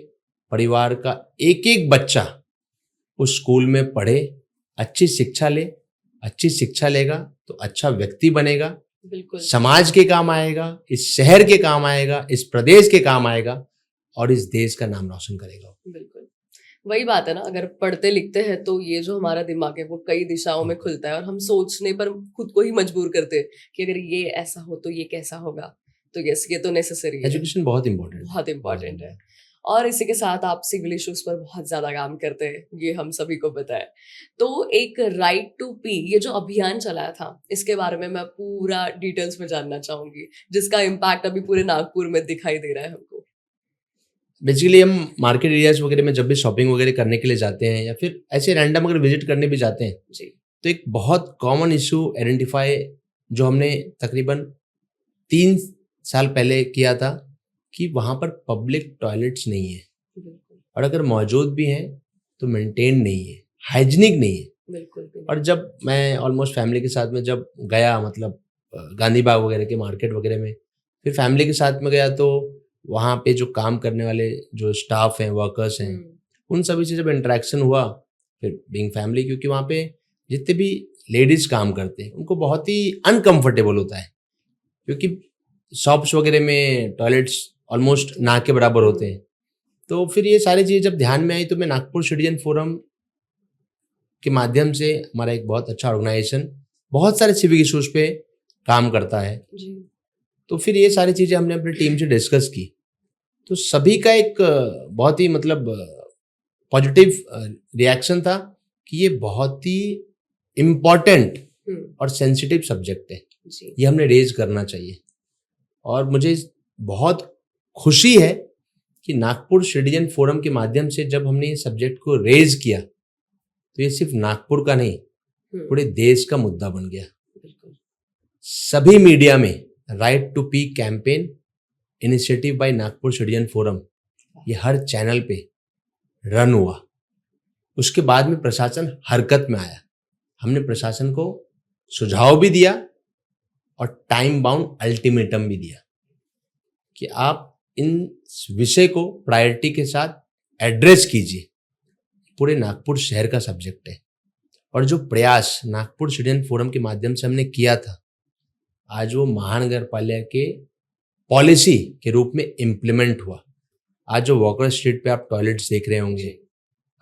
परिवार का एक एक बच्चा उस स्कूल में पढ़े, अच्छी शिक्षा ले। अच्छी शिक्षा लेगा तो अच्छा व्यक्ति बनेगा, बिल्कुल समाज के काम आएगा, इस शहर के काम आएगा, इस प्रदेश के काम आएगा और इस देश का नाम रोशन करेगा। बिल्कुल वही बात है ना, अगर पढ़ते लिखते हैं तो ये जो हमारा दिमाग है वो कई दिशाओं में खुलता है और हम सोचने पर खुद को ही मजबूर करते हैं कि अगर ये ऐसा हो तो ये कैसा होगा। तो यस, ये तो नेसेसरी है, एजुकेशन बहुत इंपॉर्टेंट है। बहुत इंपॉर्टेंट है। और इसी के साथ आप सिविल इश्यूज पर बहुत ज्यादा काम करते हैं, ये हम सभी को पता है। तो एक राइट टू पी, ये जो अभियान चलाया था, इसके बारे में मैं पूरा डिटेल्स में जानना चाहूंगी, जिसका इम्पैक्ट अभी पूरे नागपुर में दिखाई दे रहा है हमको। बेसिकली हम मार्केट एरियाज वगैरह में जब भी शॉपिंग वगैरह करने के लिए जाते हैं या फिर ऐसे रैंडम अगर विजिट करने भी जाते हैं, जी। तो एक बहुत कॉमन इशू आइडेंटिफाई जो हमने तकरीबन 3 साल पहले किया था कि वहाँ पर पब्लिक टॉयलेट्स नहीं है, बिल्कुल और अगर मौजूद भी हैं तो मेंटेन नहीं है, हाइजीनिक नहीं है। बिल्कुल भी नहीं। और जब मैं ऑलमोस्ट फैमिली के साथ में जब गया, मतलब गांधी बाग वगैरह के मार्केट वगैरह में, फिर फैमिली के साथ में गया तो वहाँ पे जो काम करने वाले जो स्टाफ हैं, वर्कर्स हैं, उन सभी से जब इंटरेक्शन हुआ, फिर बीइंग फैमिली, क्योंकि वहाँ पे जितने भी लेडीज काम करते हैं उनको बहुत ही अनकंफर्टेबल होता है, क्योंकि शॉप्स वगैरह में टॉयलेट्स ऑलमोस्ट ना के बराबर होते हैं। तो फिर ये सारी चीज़ें जब ध्यान में आई तो मैं नागपुर सिटीजन फोरम के माध्यम से, हमारा एक बहुत अच्छा ऑर्गेनाइजेशन बहुत सारे सिविक इश्यूज पे काम करता है, जी। तो फिर ये सारी चीज़ें हमने अपनी टीम से डिस्कस की, तो सभी का एक बहुत ही मतलब पॉजिटिव रिएक्शन था कि ये बहुत ही इम्पॉर्टेंट और सेंसिटिव सब्जेक्ट है, जी। ये हमने रेज करना चाहिए। और मुझे बहुत खुशी है कि नागपुर सिटीजन फोरम के माध्यम से जब हमने ये सब्जेक्ट को रेज किया तो ये सिर्फ नागपुर का नहीं, पूरे देश का मुद्दा बन गया। बिल्कुल। सभी मीडिया में right to pee campaign initiative by Nagpur citizen forum, ये हर चैनल पे रन हुआ। उसके बाद में प्रशासन हरकत में आया, हमने प्रशासन को सुझाव भी दिया और टाइम बाउंड अल्टीमेटम भी दिया कि आप इन विषय को प्रायोरिटी के साथ एड्रेस कीजिए। पूरे नागपुर शहर का सब्जेक्ट है, और जो प्रयास नागपुर सिटीजन फोरम के माध्यम से हमने किया था, आज वो महानगर पालिका के पॉलिसी के रूप में इम्प्लीमेंट हुआ। आज जो वॉकर स्ट्रीट पे आप टॉयलेट्स देख रहे होंगे,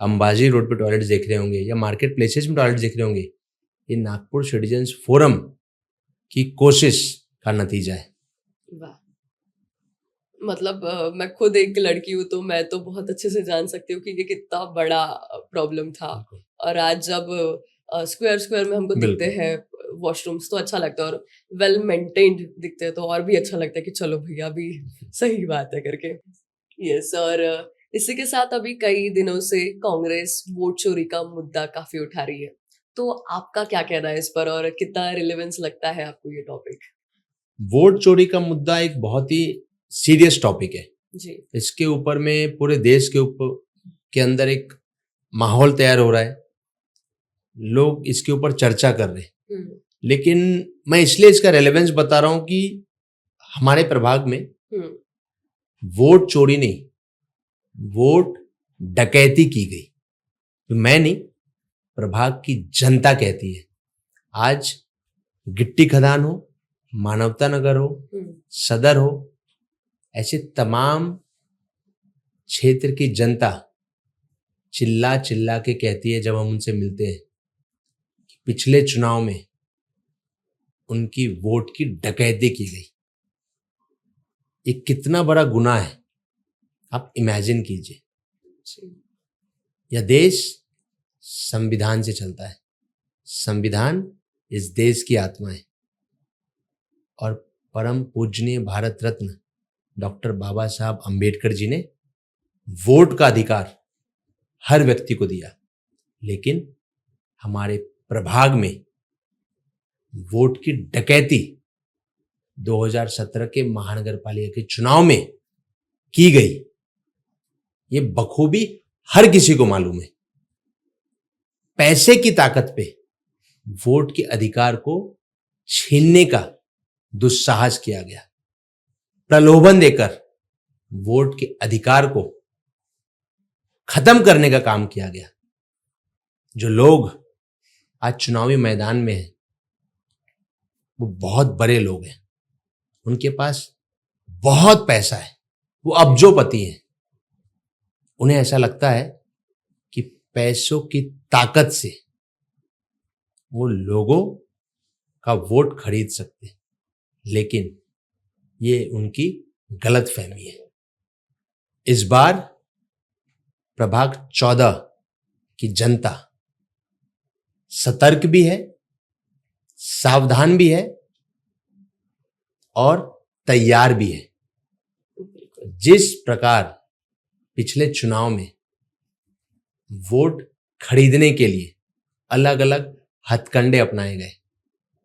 अंबाजी रोड पे टॉयलेट्स देख रहे होंगे, या मार्केट प्लेसेस में टॉयलेट्स देख रहे होंगे, ये नागपुर सिटीजन्स फोरम की कोशिश का नतीजा है। वाह, मतलब मैं खुद एक लड़की हूँ तो मैं तो बहुत अच्छे से जान सकती हूँ कि ये कितना बड़ा प्रॉब्लम था। और आज जब स्क्वायर स्क्वायर में हमको दिखते हैं वॉशरूम्स तो अच्छा लगता है, और वेल मेंटेन्ड दिखते हैं तो और भी अच्छा लगता है कि चलो भैया अभी सही बात है करके। यस। और इसी के साथ अभी कई दिनों से कांग्रेस वोट चोरी का मुद्दा काफी उठा रही है, तो आपका क्या कहना है इस पर और कितना रिलेवेंस लगता है आपको ये टॉपिक? वोट चोरी का मुद्दा एक बहुत ही सीरियस टॉपिक है जी। इसके ऊपर में पूरे देश के अंदर एक माहौल तैयार हो रहा है, लोग इसके ऊपर चर्चा कर रहे हैं। लेकिन मैं इसलिए इसका रेलेवेंस बता रहा हूं कि हमारे प्रभाग में वोट चोरी नहीं, वोट डकैती की गई। तो मैं नहीं, प्रभाग की जनता कहती है। आज गिट्टी खदान हो, मानवता नगर हो, सदर हो, ऐसे तमाम क्षेत्र की जनता चिल्ला चिल्ला के कहती है जब हम उनसे मिलते हैं कि पिछले चुनाव में उनकी वोट की डकैती की गई। ये कितना बड़ा गुनाह है, आप इमेजिन कीजिए। यह देश संविधान से चलता है, संविधान इस देश की आत्मा है, और परम पूजनीय भारत रत्न डॉक्टर बाबा साहब अंबेडकर जी ने वोट का अधिकार हर व्यक्ति को दिया। लेकिन हमारे प्रभाग में वोट की डकैती 2017 के महानगर पालिका के चुनाव में की गई, ये बखूबी हर किसी को मालूम है। पैसे की ताकत पे वोट के अधिकार को छीनने का दुस्साहस किया गया, प्रलोभन देकर वोट के अधिकार को खत्म करने का काम किया गया। जो लोग आज चुनावी मैदान में हैं वो बहुत बड़े लोग हैं, उनके पास बहुत पैसा है, वो अब्जोपति हैं। उन्हें ऐसा लगता है कि पैसों की ताकत से वो लोगों का वोट खरीद सकते हैं। लेकिन ये उनकी गलतफहमी है। इस बार प्रभाग 14 की जनता सतर्क भी है, सावधान भी है और तैयार भी है। जिस प्रकार पिछले चुनाव में वोट खरीदने के लिए अलग अलग हथकंडे अपनाए गए,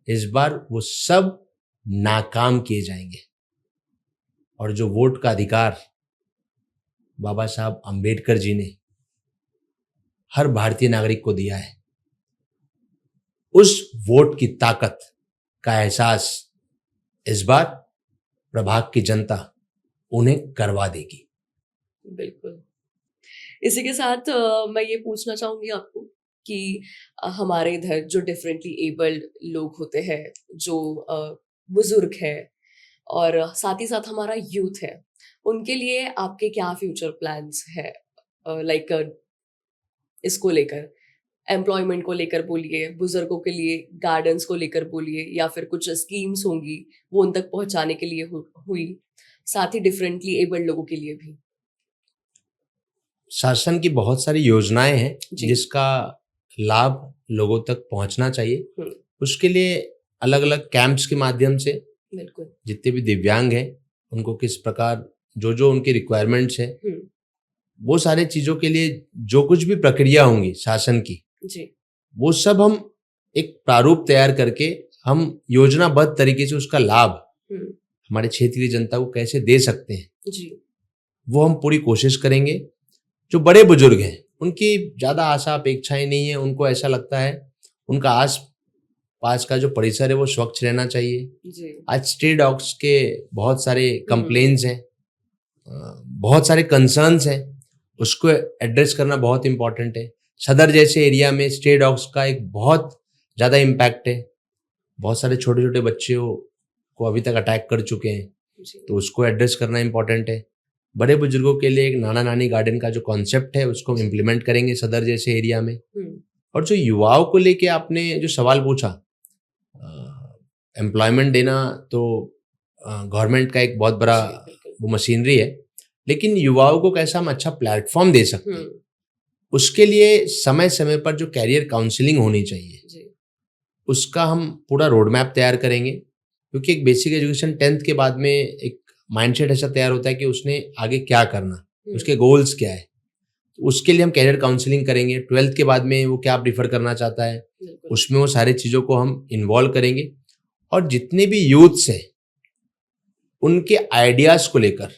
इस बार वो सब नाकाम किए जाएंगे और जो वोट का अधिकार बाबा साहब अंबेडकर जी ने हर भारतीय नागरिक को दिया है, उस वोट की ताकत का एहसास इस बार प्रभाग की जनता उन्हें करवा देगी। बिल्कुल। इसी के साथ मैं ये पूछना चाहूंगी आपको कि हमारे इधर जो डिफरेंटली एबल्ड लोग होते हैं, जो बुजुर्ग है और साथ ही साथ हमारा यूथ है, उनके लिए आपके क्या फ्यूचर प्लान्स है? लाइक इसको लेकर, एम्प्लॉयमेंट को लेकर बोलिए, बुजुर्गों के लिए गार्डन्स को लेकर बोलिए, या फिर कुछ स्कीम्स होंगी वो उन तक पहुंचाने के लिए हुई, साथ ही डिफरेंटली एबल्ड लोगों के लिए भी। शासन की बहुत सारी योजनाएं हैं जी। जिसका लाभ लोगों तक पहुंचना चाहिए। उसके लिए अलग अलग कैंप्स के माध्यम से बिल्कुल जितने भी दिव्यांग हैं उनको किस प्रकार जो जो उनकी रिक्वायरमेंट्स है, वो सारे चीजों के लिए जो कुछ भी प्रक्रिया होंगी शासन की जी, वो सब हम एक प्रारूप तैयार करके हम योजनाबद्ध तरीके से उसका लाभ हमारे क्षेत्र की जनता को कैसे दे सकते हैं जी, वो हम पूरी कोशिश करेंगे। जो बड़े बुजुर्ग हैं उनकी ज्यादा आशा अपेक्षाएं नहीं है, उनको ऐसा लगता है उनका आस पास का जो परिसर है वो स्वच्छ रहना चाहिए। जी, आज स्ट्री डॉग्स के बहुत सारे कंप्लेन्स हैं, बहुत सारे कंसर्न्स हैं, उसको एड्रेस करना बहुत इंपॉर्टेंट है। सदर जैसे एरिया में स्ट्रे डॉग्स का एक बहुत ज़्यादा इम्पैक्ट है, बहुत सारे छोटे छोटे बच्चों को अभी तक अटैक कर चुके हैं, तो उसको एड्रेस करना इंपॉर्टेंट है। बड़े बुजुर्गों के लिए एक नाना नानी गार्डन का जो कॉन्सेप्ट है उसको हम इम्प्लीमेंट करेंगे सदर जैसे एरिया में। और जो युवाओं को लेके आपने जो सवाल पूछा, एम्प्लॉयमेंट देना तो गवर्नमेंट का एक बहुत बड़ा वो मशीनरी है, लेकिन युवाओं को कैसा हम अच्छा प्लेटफॉर्म दे सकते हैं, उसके लिए समय समय पर जो कैरियर काउंसलिंग होनी चाहिए उसका हम पूरा रोड मैप तैयार करेंगे। क्योंकि एक बेसिक एजुकेशन 10th के बाद में एक माइंडसेट ऐसा तैयार होता है कि उसने आगे क्या करना, उसके गोल्स क्या है, उसके लिए हम कैरियर काउंसलिंग करेंगे। 12th के बाद में वो क्या प्रीफर करना चाहता है, उसमें वो सारी चीज़ों को हम इन्वॉल्व करेंगे। और जितने भी यूथ्स हैं उनके आइडियाज को लेकर,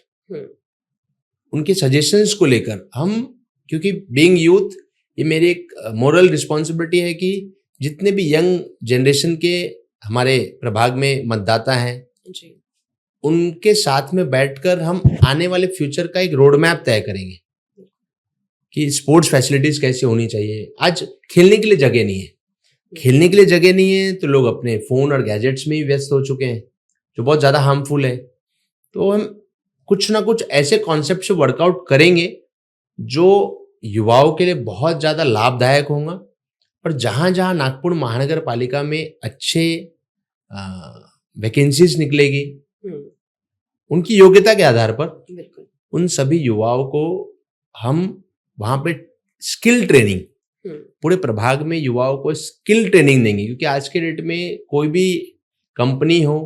उनके सजेशंस को लेकर हम, क्योंकि बीइंग यूथ ये मेरी एक मोरल रिस्पॉन्सिबिलिटी है कि जितने भी यंग जनरेशन के हमारे प्रभाग में मतदाता हैं जी, उनके साथ में बैठकर हम आने वाले फ्यूचर का एक रोड मैप तय करेंगे कि स्पोर्ट्स फैसिलिटीज कैसे होनी चाहिए। आज खेलने के लिए जगह नहीं है, खेलने के लिए जगह नहीं है तो लोग अपने फोन और गैजेट्स में ही व्यस्त हो चुके हैं जो बहुत ज़्यादा हार्मफुल है। तो हम कुछ ना कुछ ऐसे कॉन्सेप्ट से वर्कआउट करेंगे जो युवाओं के लिए बहुत ज़्यादा लाभदायक होगा। और जहाँ जहाँ नागपुर महानगर पालिका में अच्छे वैकेंसीज निकलेगी उनकी योग्यता के आधार पर उन सभी युवाओं को हम वहाँ पे स्किल ट्रेनिंग, पूरे प्रभाग में युवाओं को स्किल ट्रेनिंग देंगे। क्योंकि आज के डेट में कोई भी कंपनी हो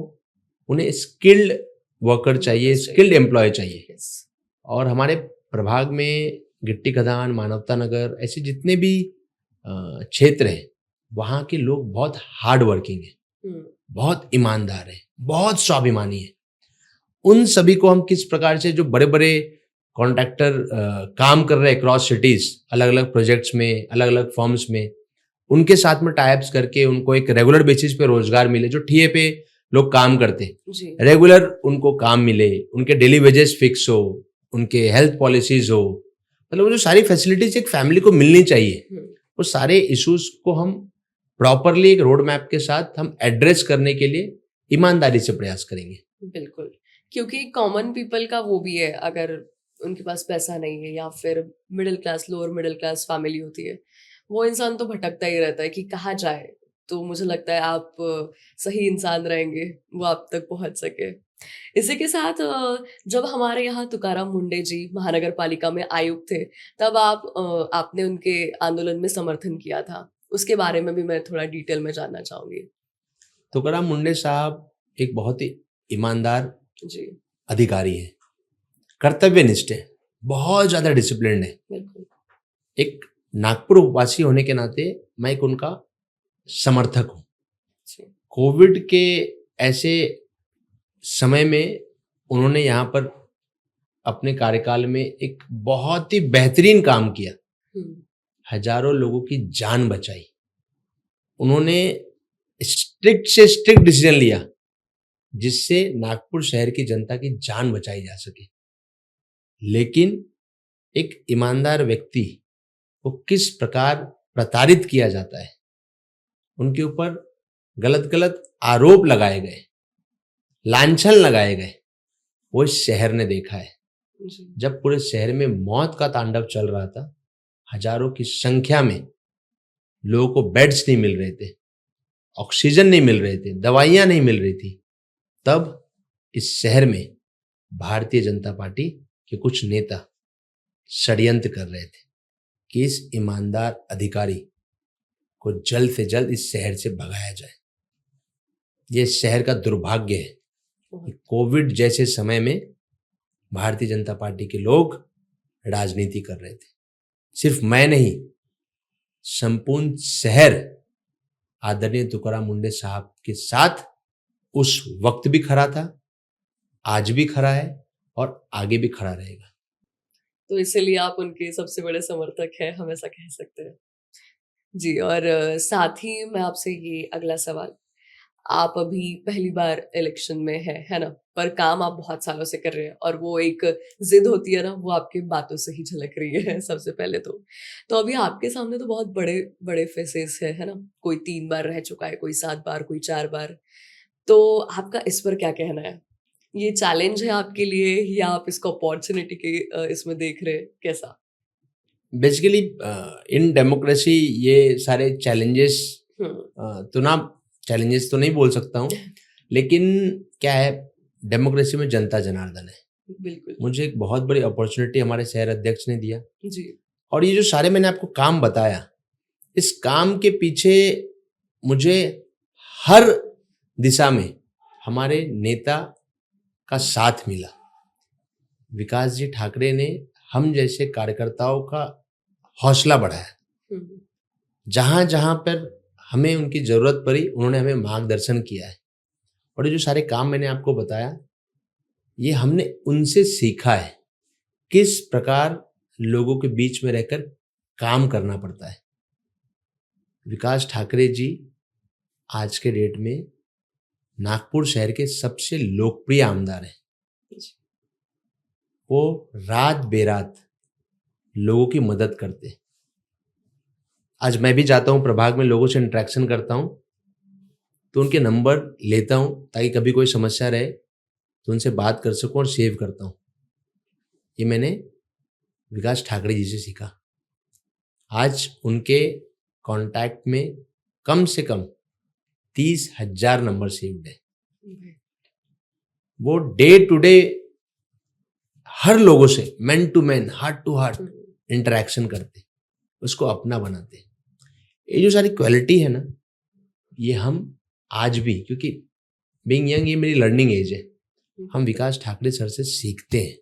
उन्हें स्किल्ड वर्कर चाहिए, स्किल्ड एम्प्लॉय चाहिए। और हमारे प्रभाग में गिट्टी खदान, मानवता नगर, ऐसे जितने भी क्षेत्र हैं वहाँ के लोग बहुत हार्ड वर्किंग है, बहुत ईमानदार है, बहुत स्वाभिमानी है। उन सभी को हम किस प्रकार से, जो बड़े बड़े कॉन्ट्रैक्टर काम कर रहे हैं क्रॉस सिटीज, अलग अलग प्रोजेक्ट्स में, अलग अलग फर्म्स में, उनके साथ में टाइप्स करके उनको एक रेगुलर बेसिस पे रोजगार मिले। जो ठिए पे लोग काम करते, रेगुलर उनको काम मिले, उनके डेली वेजेस फिक्स हो, उनके हेल्थ पॉलिसीज हो, मतलब जो सारी फैसिलिटीज एक फैमिली को मिलनी चाहिए, वो सारे इश्यूज को हम प्रॉपरली एक रोड मैप के साथ हम एड्रेस करने के लिए ईमानदारी से प्रयास करेंगे। बिल्कुल, क्योंकि कॉमन पीपल का वो भी है, अगर उनके पास पैसा नहीं है या फिर middle class, lower middle class family होती है, वो इंसान तो भटकता ही रहता है कि कहाँ जाए, तो मुझे लगता है आप सही इंसान रहेंगे, वो आप तक पहुँच सके। इसी के साथ जब हमारे यहाँ तुकाराम मुंडे जी महानगर पालिका में आयुक्त थे, तब आपने उनके आंदोलन में समर्थन किया था। उसके बारे में भी मैं थोड़ा डिटेल में जानना चाहूँगी। तुकाराम मुंडे साहब एक बहुत ही ईमानदार जी, अधिकारी है, कर्तव्यनिष्ठ है, बहुत ज़्यादा डिसिप्लिन्ड है। बिल्कुल। एक नागपुर वासी होने के नाते मैं एक उनका समर्थक हूँ। जी, कोविड के ऐसे समय में उन्होंने यहाँ पर अपने कार्यकाल में एक बहुत ही बेहतरीन काम किया, हुँ, हजारों लोगों की जान बचाई। उन्होंने स्ट्रिक्ट से स्ट्रिक्ट डिसीजन लिया जिससे नागपुर शहर की जनता की जान बचाई जा सके। लेकिन एक ईमानदार व्यक्ति को किस प्रकार प्रताड़ित किया जाता है, उनके ऊपर गलत गलत आरोप लगाए गए, लांछन लगाए गए, वो इस शहर ने देखा है। जी, जब पूरे शहर में मौत का तांडव चल रहा था, हजारों की संख्या में लोगों को बेड्स नहीं मिल रहे थे, ऑक्सीजन नहीं मिल रहे थे, दवाइयां नहीं मिल रही थी, तब इस शहर में भारतीय जनता पार्टी के कुछ नेता षड्यंत्र कर रहे थे कि इस ईमानदार अधिकारी को जल्द से जल्द इस शहर से भगाया जाए। ये शहर का दुर्भाग्य है कि कोविड जैसे समय में भारतीय जनता पार्टी के लोग राजनीति कर रहे थे। सिर्फ मैं नहीं, संपूर्ण शहर आदरणीय तुकाराम मुंडे साहब के साथ उस वक्त भी खड़ा था, आज भी खड़ा है और आगे भी खड़ा रहेगा। तो इसीलिए आप उनके सबसे बड़े समर्थक हैं, हम ऐसा कह सकते हैं। जी, और साथ ही मैं आपसे ये अगला सवाल, आप अभी पहली बार इलेक्शन में हैं, है ना? पर काम आप बहुत सालों से कर रहे हैं और वो एक ज़िद होती है ना, वो आपकी बातों से ही झलक रही है सबसे पहले तो। तो अभी आपके सामने तो बहुत बड़े फेसेस हैं, है ना? कोई 3 बार रह चुका है, कोई 7 बार, कोई 4 बार। तो आपका इस पर क्या कहना है? ये चैलेंज है आपके लिए या आप इसको अपॉर्च्युनिटी के इसमें देख रहे हैं, कैसा? बेसिकली इन डेमोक्रेसी ये सारे चैलेंजेस हुँ, चैलेंजेस तो नहीं बोल सकता हूँ, लेकिन क्या है, डेमोक्रेसी में जनता जनार्दन है। बिल्कुल। मुझे एक बहुत बड़ी अपॉर्चुनिटी हमारे शहर अध्यक्ष ने दिया जी, और ये जो सारे मैंने आपको काम बताया, इस काम के पीछे मुझे हर दिशा में हमारे नेता का साथ मिला। विकास जी ठाकरे ने हम जैसे कार्यकर्ताओं का हौसला बढ़ाया। हुँ, जहां जहां पर हमें उनकी जरूरत पड़ी, उन्होंने हमें मार्गदर्शन किया है। और ये जो सारे काम मैंने आपको बताया, ये हमने उनसे सीखा है किस प्रकार लोगों के बीच में रहकर काम करना पड़ता है। विकास ठाकरे जी आज के डेट में नागपुर शहर के सबसे लोकप्रिय आमदार हैं। जी, वो रात बेरात लोगों की मदद करते हैं। आज मैं भी जाता हूं प्रभाग में, लोगों से इंटरेक्शन करता हूं, तो उनके नंबर लेता हूं ताकि कभी कोई समस्या रहे तो उनसे बात कर सकूं और सेव करता हूं। ये मैंने विकास ठाकरे जी से सीखा। आज उनके कांटेक्ट में कम से कम 30,000 नंबर सेव्ड है। वो डे टू डे हर लोगों से man to man, heart to heart हुँ, इंटरेक्शन करते, उसको अपना बनाते। ये जो सारी क्वालिटी है ना, ये हम आज भी, क्योंकि बीइंग यंग ये मेरी लर्निंग एज है, हम विकास ठाकरे सर से सीखते हैं।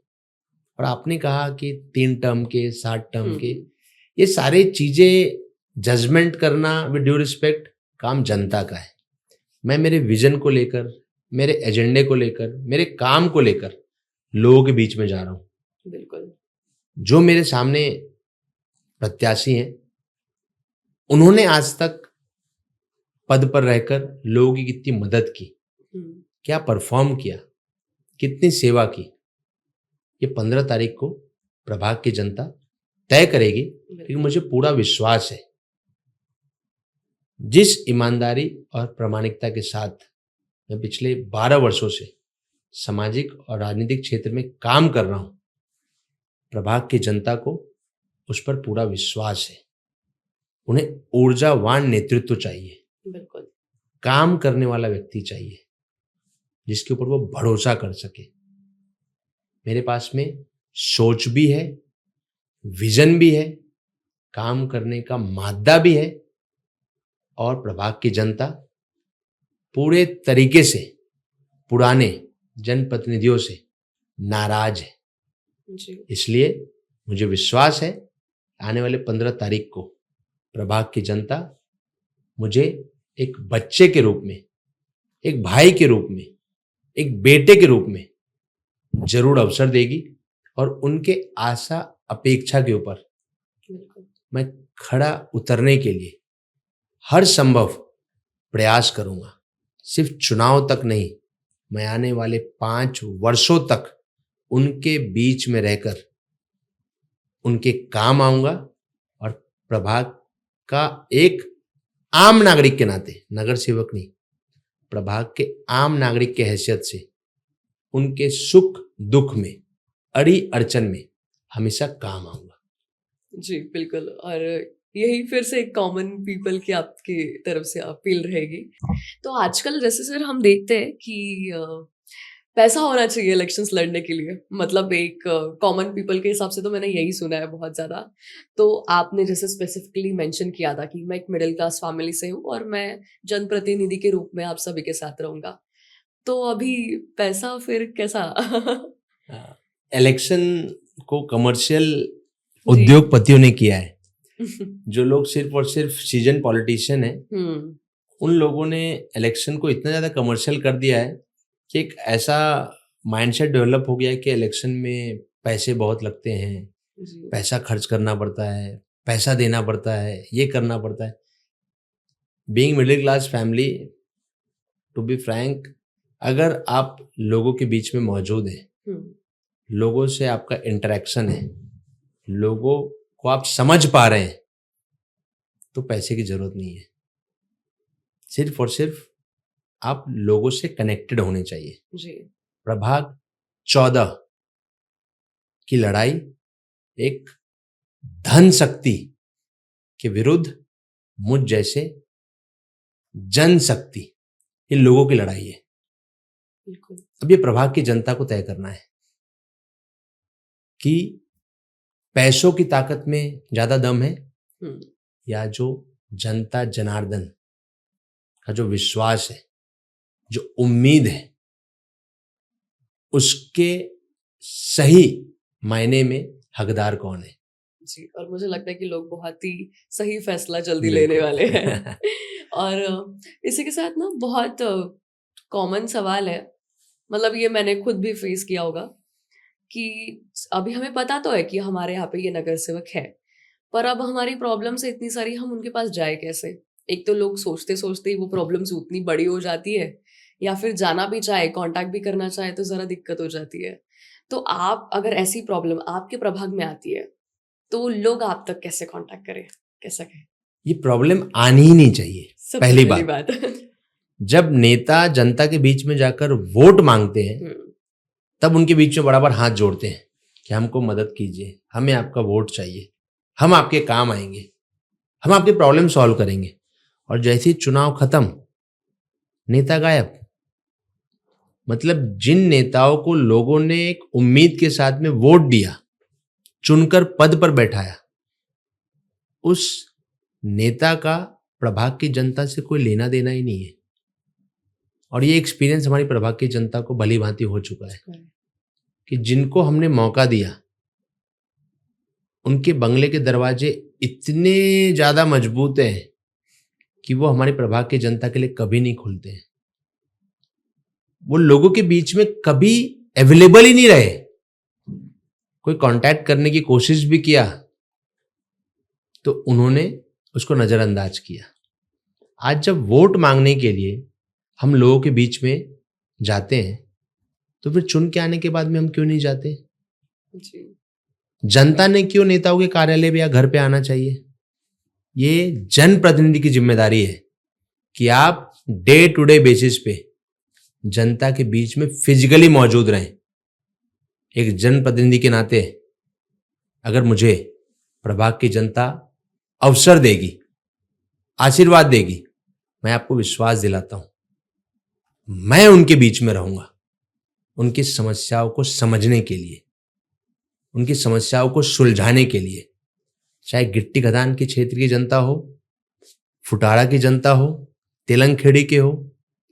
और आपने कहा कि 3 टर्म के, 7 टर्म के, हुँ, ये सारी चीजें जजमेंट करना विद ड्यू रिस्पेक्ट काम जनता का है। मैं मेरे विजन को लेकर, मेरे एजेंडे को लेकर, मेरे काम को लेकर लोगों के बीच में जा रहा हूं। बिल्कुल। जो मेरे सामने प्रत्याशी हैं, उन्होंने आज तक पद पर रहकर लोगों की कितनी मदद की, हुँ, क्या परफॉर्म किया, कितनी सेवा की, ये 15 तारीख को प्रभाग की जनता तय करेगी। क्योंकि मुझे पूरा विश्वास है जिस ईमानदारी और प्रामाणिकता के साथ मैं पिछले 12 वर्षों से सामाजिक और राजनीतिक क्षेत्र में काम कर रहा हूं, प्रभाग की जनता को उस पर पूरा विश्वास है। उन्हें ऊर्जावान नेतृत्व चाहिए। बिल्कुल। काम करने वाला व्यक्ति चाहिए जिसके ऊपर वो भरोसा कर सके। मेरे पास में सोच भी है, विजन भी है, काम करने का मादा भी है, और प्रभाग की जनता पूरे तरीके से पुराने जनप्रतिनिधियों से नाराज है। जी। इसलिए मुझे विश्वास है आने वाले 15 तारीख को प्रभाग की जनता मुझे एक बच्चे के रूप में, एक भाई के रूप में, एक बेटे के रूप में जरूर अवसर देगी, और उनके आशा अपेक्षा के ऊपर बिल्कुल। मैं खड़ा उतरने के लिए हर संभव प्रयास करूंगा। सिर्फ चुनाव तक नहीं, मैं आने वाले 5 वर्षों तक उनके बीच में रहकर उनके काम आऊंगा, और प्रभाग का एक आम नागरिक के नाते, नगर सेवक नहीं, प्रभाग के आम नागरिक के हैसियत से उनके सुख दुख में, अड़ी अड़चन में हमेशा काम आऊंगा। जी, बिल्कुल। और यही फिर से एक कॉमन पीपल की आपकी तरफ से अपील रहेगी। तो आजकल जैसे सर हम देखते हैं कि पैसा होना चाहिए इलेक्शंस लड़ने के लिए, मतलब एक कॉमन पीपल के हिसाब से तो मैंने यही सुना है बहुत ज़्यादा। तो आपने जैसे स्पेसिफिकली मेंशन किया था कि मैं एक मिडिल क्लास फैमिली से हूँ और मैं जनप्रतिनिधि के रूप में आप सभी के साथ रहूँगा। तो अभी पैसा फिर कैसा? इलेक्शन को कमर्शियल जी। उद्योगपतियों ने किया है। जो लोग सिर्फ और सिर्फ सीजन पॉलिटिशियन है, उन लोगों ने इलेक्शन को इतना ज़्यादा कमर्शियल कर दिया है कि एक ऐसा माइंडसेट डेवलप हो गया है कि इलेक्शन में पैसे बहुत लगते हैं, जी। पैसा खर्च करना पड़ता है, पैसा देना पड़ता है, ये करना पड़ता है। Being middle class family, to be frank, अगर आप लोगों के बीच में मौजूद हैं, लोगों से आपका इंटरेक्शन है, लोगों को आप समझ पा रहे हैं, तो पैसे की जरूरत नहीं है। सिर्फ और सिर्फ आप लोगों से कनेक्टेड होने चाहिए। जी। प्रभाग 14 की लड़ाई एक धन शक्ति के विरुद्ध मुझ जैसे जनशक्ति, इन लोगों की लड़ाई है। बिल्कुल। अब ये प्रभाग की जनता को तय करना है कि पैसों की ताकत में ज्यादा दम है, या जो जनता जनार्दन का जो विश्वास है, जो उम्मीद है, उसके सही मायने में हकदार कौन है। जी, और मुझे लगता है कि लोग बहुत ही सही फैसला जल्दी लेने वाले हैं। और इसी के साथ ना बहुत कॉमन सवाल है, मतलब ये मैंने खुद भी फेस किया होगा कि अभी हमें पता तो है कि हमारे यहाँ पे ये नगर सेवक है, पर अब हमारी प्रॉब्लम्स इतनी सारी, हम उनके पास जाए कैसे? एक तो लोग सोचते सोचते ही वो प्रॉब्लम्स उतनी बड़ी हो जाती है, या फिर जाना भी चाहे, कांटेक्ट भी करना चाहे तो ज़रा दिक्कत हो जाती है। तो आप अगर ऐसी प्रॉब्लम आपके प्रभाग में आती है तो लोग आप तक कैसे कांटेक्ट करें, कैसा कहें? ये प्रॉब्लम आनी ही नहीं चाहिए। सबसे पहली पहली बात, बात। जब नेता जनता के बीच में जाकर वोट मांगते हैं, तब उनके बीच में बराबर हाथ जोड़ते हैं कि हमको मदद कीजिए, हमें आपका वोट चाहिए, हम आपके काम आएंगे, हम आपकी प्रॉब्लम सॉल्व करेंगे। और जैसे ही चुनाव खत्म, नेता गायब। मतलब जिन नेताओं को लोगों ने एक उम्मीद के साथ में वोट दिया, चुनकर पद पर बैठाया, उस नेता का प्रभाग की जनता से कोई लेना देना ही नहीं है। और ये एक्सपीरियंस हमारी प्रभाग की जनता को भली भांति हो चुका है कि जिनको हमने मौका दिया, उनके बंगले के दरवाजे इतने ज्यादा मजबूत हैं कि वो हमारे प्रभाग की जनता के लिए कभी नहीं खुलते हैं। वो लोगों के बीच में कभी अवेलेबल ही नहीं रहे। कोई कांटेक्ट करने की कोशिश भी किया तो उन्होंने उसको नजरअंदाज किया। आज जब वोट मांगने के लिए हम लोगों के बीच में जाते हैं, तो फिर चुन के आने के बाद में हम क्यों नहीं जाते? जी। जनता ने क्यों नेताओं के कार्यालय या घर पे आना चाहिए? ये जनप्रतिनिधि की जिम्मेदारी है कि आप डे टू डे बेसिस पे जनता के बीच में फिजिकली मौजूद रहें। एक जनप्रतिनिधि के नाते अगर मुझे प्रभाग की जनता अवसर देगी, आशीर्वाद देगी, मैं आपको विश्वास दिलाता हूं, मैं उनके बीच में रहूंगा, उनकी समस्याओं को समझने के लिए, उनकी समस्याओं को सुलझाने के लिए। चाहे गिट्टी खदान के क्षेत्र की जनता हो, फुटाड़ा की जनता हो, तेलंगखेड़ी के हो,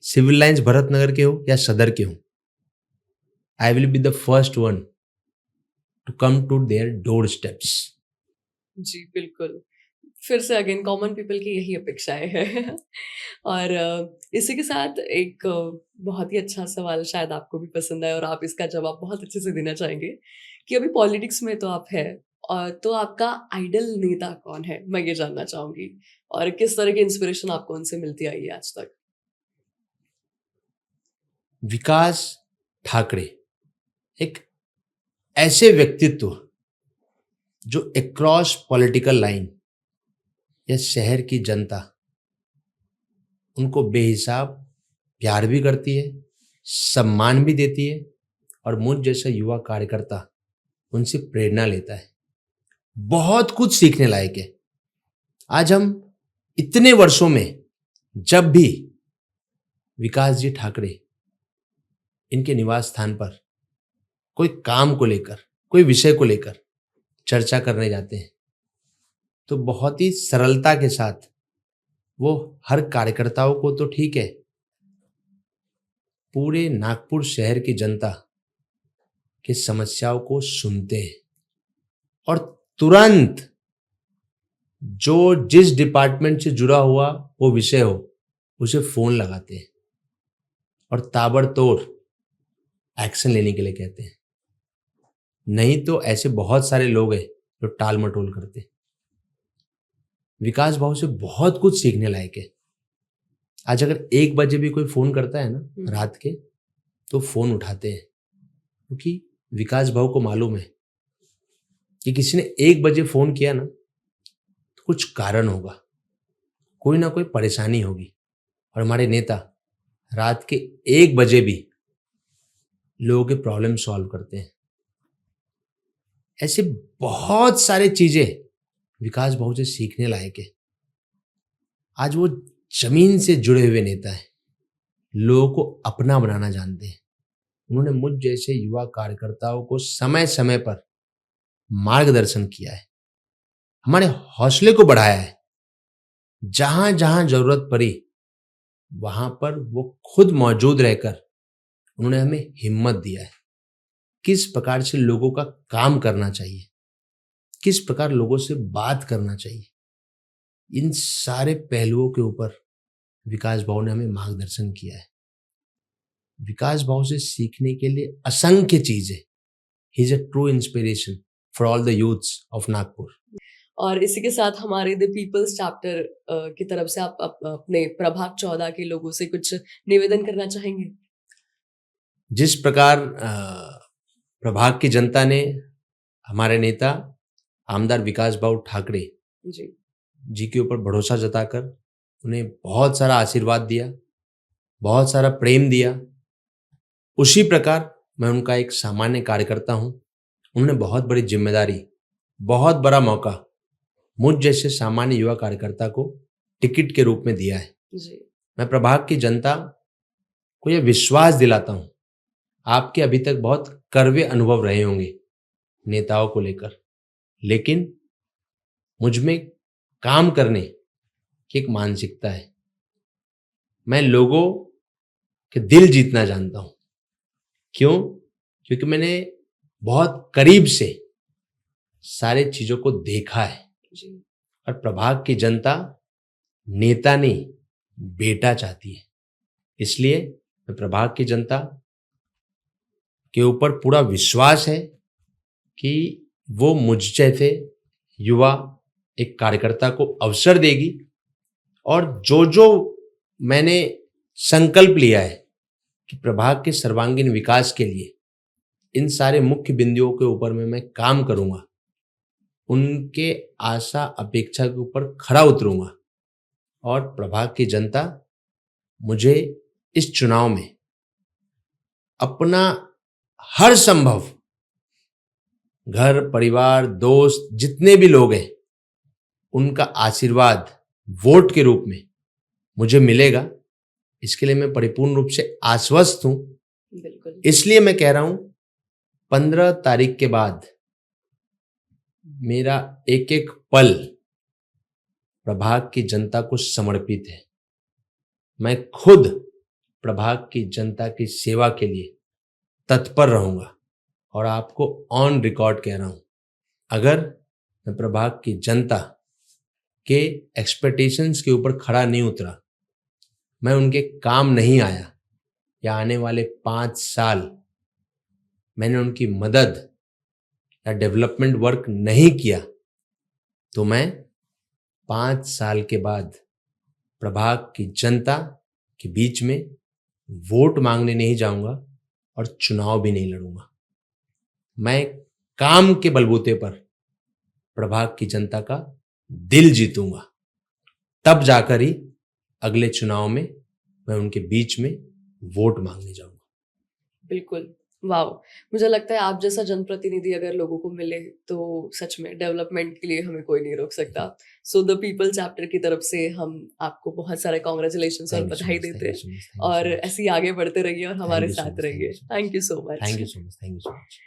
सिविल लाइंस भरत नगर के हो या सदर के हो, I will be the first one to come to their door steps. जी बिल्कुल, फिर से अगेन कॉमन पीपल की यही अपेक्षाएं हैं। और इसी के साथ एक बहुत ही अच्छा सवाल शायद आपको भी पसंद आए और आप इसका जवाब बहुत अच्छे से देना चाहेंगे कि अभी पॉलिटिक्स में तो आप है, और तो आपका आइडल नेता कौन है, मैं ये जानना चाहूंगी, और किस तरह की इंस्पिरेशन आपको उनसे मिलती आई है आज तक। विकास ठाकरे एक ऐसे व्यक्तित्व जो अक्रॉस पॉलिटिकल लाइन या शहर की जनता उनको बेहिसाब प्यार भी करती है, सम्मान भी देती है, और मुझ जैसा युवा कार्यकर्ता उनसे प्रेरणा लेता है। बहुत कुछ सीखने लायक है। आज हम इतने वर्षों में जब भी विकास जी ठाकरे इनके निवास स्थान पर कोई काम को लेकर, कोई विषय को लेकर चर्चा करने जाते हैं, तो बहुत ही सरलता के साथ वो हर कार्यकर्ताओं को तो ठीक है, पूरे नागपुर शहर की जनता की समस्याओं को सुनते हैं और तुरंत जो जिस डिपार्टमेंट से जुड़ा हुआ वो विषय हो उसे फोन लगाते हैं और ताबड़तोड़ एक्शन लेने के लिए कहते हैं। नहीं तो ऐसे बहुत सारे लोग हैं जो टाल मटोल करते हैं। विकास भाव से बहुत कुछ सीखने लायक है। आज अगर 1 बजे भी कोई फोन करता है ना रात के, तो फोन उठाते हैं, क्योंकि विकास भाव को मालूम है कि किसी ने 1 बजे फोन किया ना तो कुछ कारण होगा, कोई ना कोई परेशानी होगी। और हमारे नेता रात के 1 बजे भी लोगों के प्रॉब्लम सॉल्व करते हैं। ऐसे बहुत सारे चीजें विकास भाव से सीखने लायक है। आज वो जमीन से जुड़े हुए नेता है, लोगों को अपना बनाना जानते हैं। उन्होंने मुझ जैसे युवा कार्यकर्ताओं को समय समय पर मार्गदर्शन किया है, हमारे हौसले को बढ़ाया है। जहां जहां जरूरत पड़ी वहां पर वो खुद मौजूद रहकर उन्होंने हमें हिम्मत दिया है, किस प्रकार से लोगों का काम करना चाहिए, किस प्रकार लोगों से बात करना चाहिए। इन सारे पहलुओं के ऊपर विकास भाव ने हमें मार्गदर्शन किया है। विकास भाव से सीखने के लिए असंख्य चीजें। He is a true inspiration for all the youths of Nagpur. और इसी के साथ हमारे द पीपल्स चैप्टर की तरफ से आप अपने प्रभाग 14 के लोगों से कुछ निवेदन करना चाहेंगे? जिस प्रकार प्रभाग की जनता ने हमारे नेता आमदार विकास भाव ठाकरे जी के ऊपर भरोसा जताकर उन्हें बहुत सारा आशीर्वाद दिया, बहुत सारा प्रेम दिया, उसी प्रकार मैं उनका एक सामान्य कार्यकर्ता हूं। उन्होंने बहुत बड़ी जिम्मेदारी, बहुत बड़ा मौका मुझ जैसे सामान्य युवा कार्यकर्ता को टिकट के रूप में दिया है। मैं प्रभाग की जनता को यह विश्वास दिलाता हूं, आपके अभी तक बहुत कड़वे अनुभव रहे होंगे नेताओं को लेकर, लेकिन मुझ में काम करने की एक मानसिकता है। मैं लोगों के दिल जीतना जानता हूं। क्यों? क्योंकि मैंने बहुत करीब से सारे चीजों को देखा है। और प्रभाग की जनता नेता नहीं, बेटा चाहती है। इसलिए मैं प्रभाग की जनता के ऊपर पूरा विश्वास है कि वो मुझ जैसे युवा एक कार्यकर्ता को अवसर देगी, और जो जो मैंने संकल्प लिया है कि प्रभाग के सर्वांगीण विकास के लिए इन सारे मुख्य बिंदुओं के ऊपर में मैं काम करूंगा, उनके आशा अपेक्षा के ऊपर खरा उतरूंगा। और प्रभाग की जनता मुझे इस चुनाव में अपना हर संभव घर परिवार दोस्त जितने भी लोग हैं उनका आशीर्वाद वोट के रूप में मुझे मिलेगा, इसके लिए मैं परिपूर्ण रूप से आश्वस्त हूं। बिल्कुल। इसलिए मैं कह रहा हूं 15 तारीख के बाद मेरा एक एक पल प्रभाग की जनता को समर्पित है। मैं खुद प्रभाग की जनता की सेवा के लिए तत्पर रहूंगा और आपको ऑन रिकॉर्ड कह रहा हूं, अगर मैं प्रभाग की जनता के एक्सपेक्टेशंस के ऊपर खड़ा नहीं उतरा, मैं उनके काम नहीं आया, या आने वाले 5 साल मैंने उनकी मदद या डेवलपमेंट वर्क नहीं किया, तो मैं 5 साल के बाद प्रभाग की जनता के बीच में वोट मांगने नहीं जाऊंगा और चुनाव भी नहीं लड़ूंगा। मैं काम के बलबूते पर प्रभाग की जनता का दिल जीतूंगा, तब जाकर ही अगले चुनाव में मैं उनके बीच में वोट मांगने जाऊंगा। बिल्कुल। वाओ! मुझे लगता है आप जैसा जनप्रतिनिधि अगर लोगों को मिले तो सच में डेवलपमेंट के लिए हमें कोई नहीं रोक सकता। सो द पीपल चैप्टर की तरफ से हम आपको बहुत सारे कांग्रेचुलेशंस और बधाई देते हैं और ऐसे ही आगे बढ़ते रहिए और हमारे साथ रहिए। Thank you so much. Thank you so much.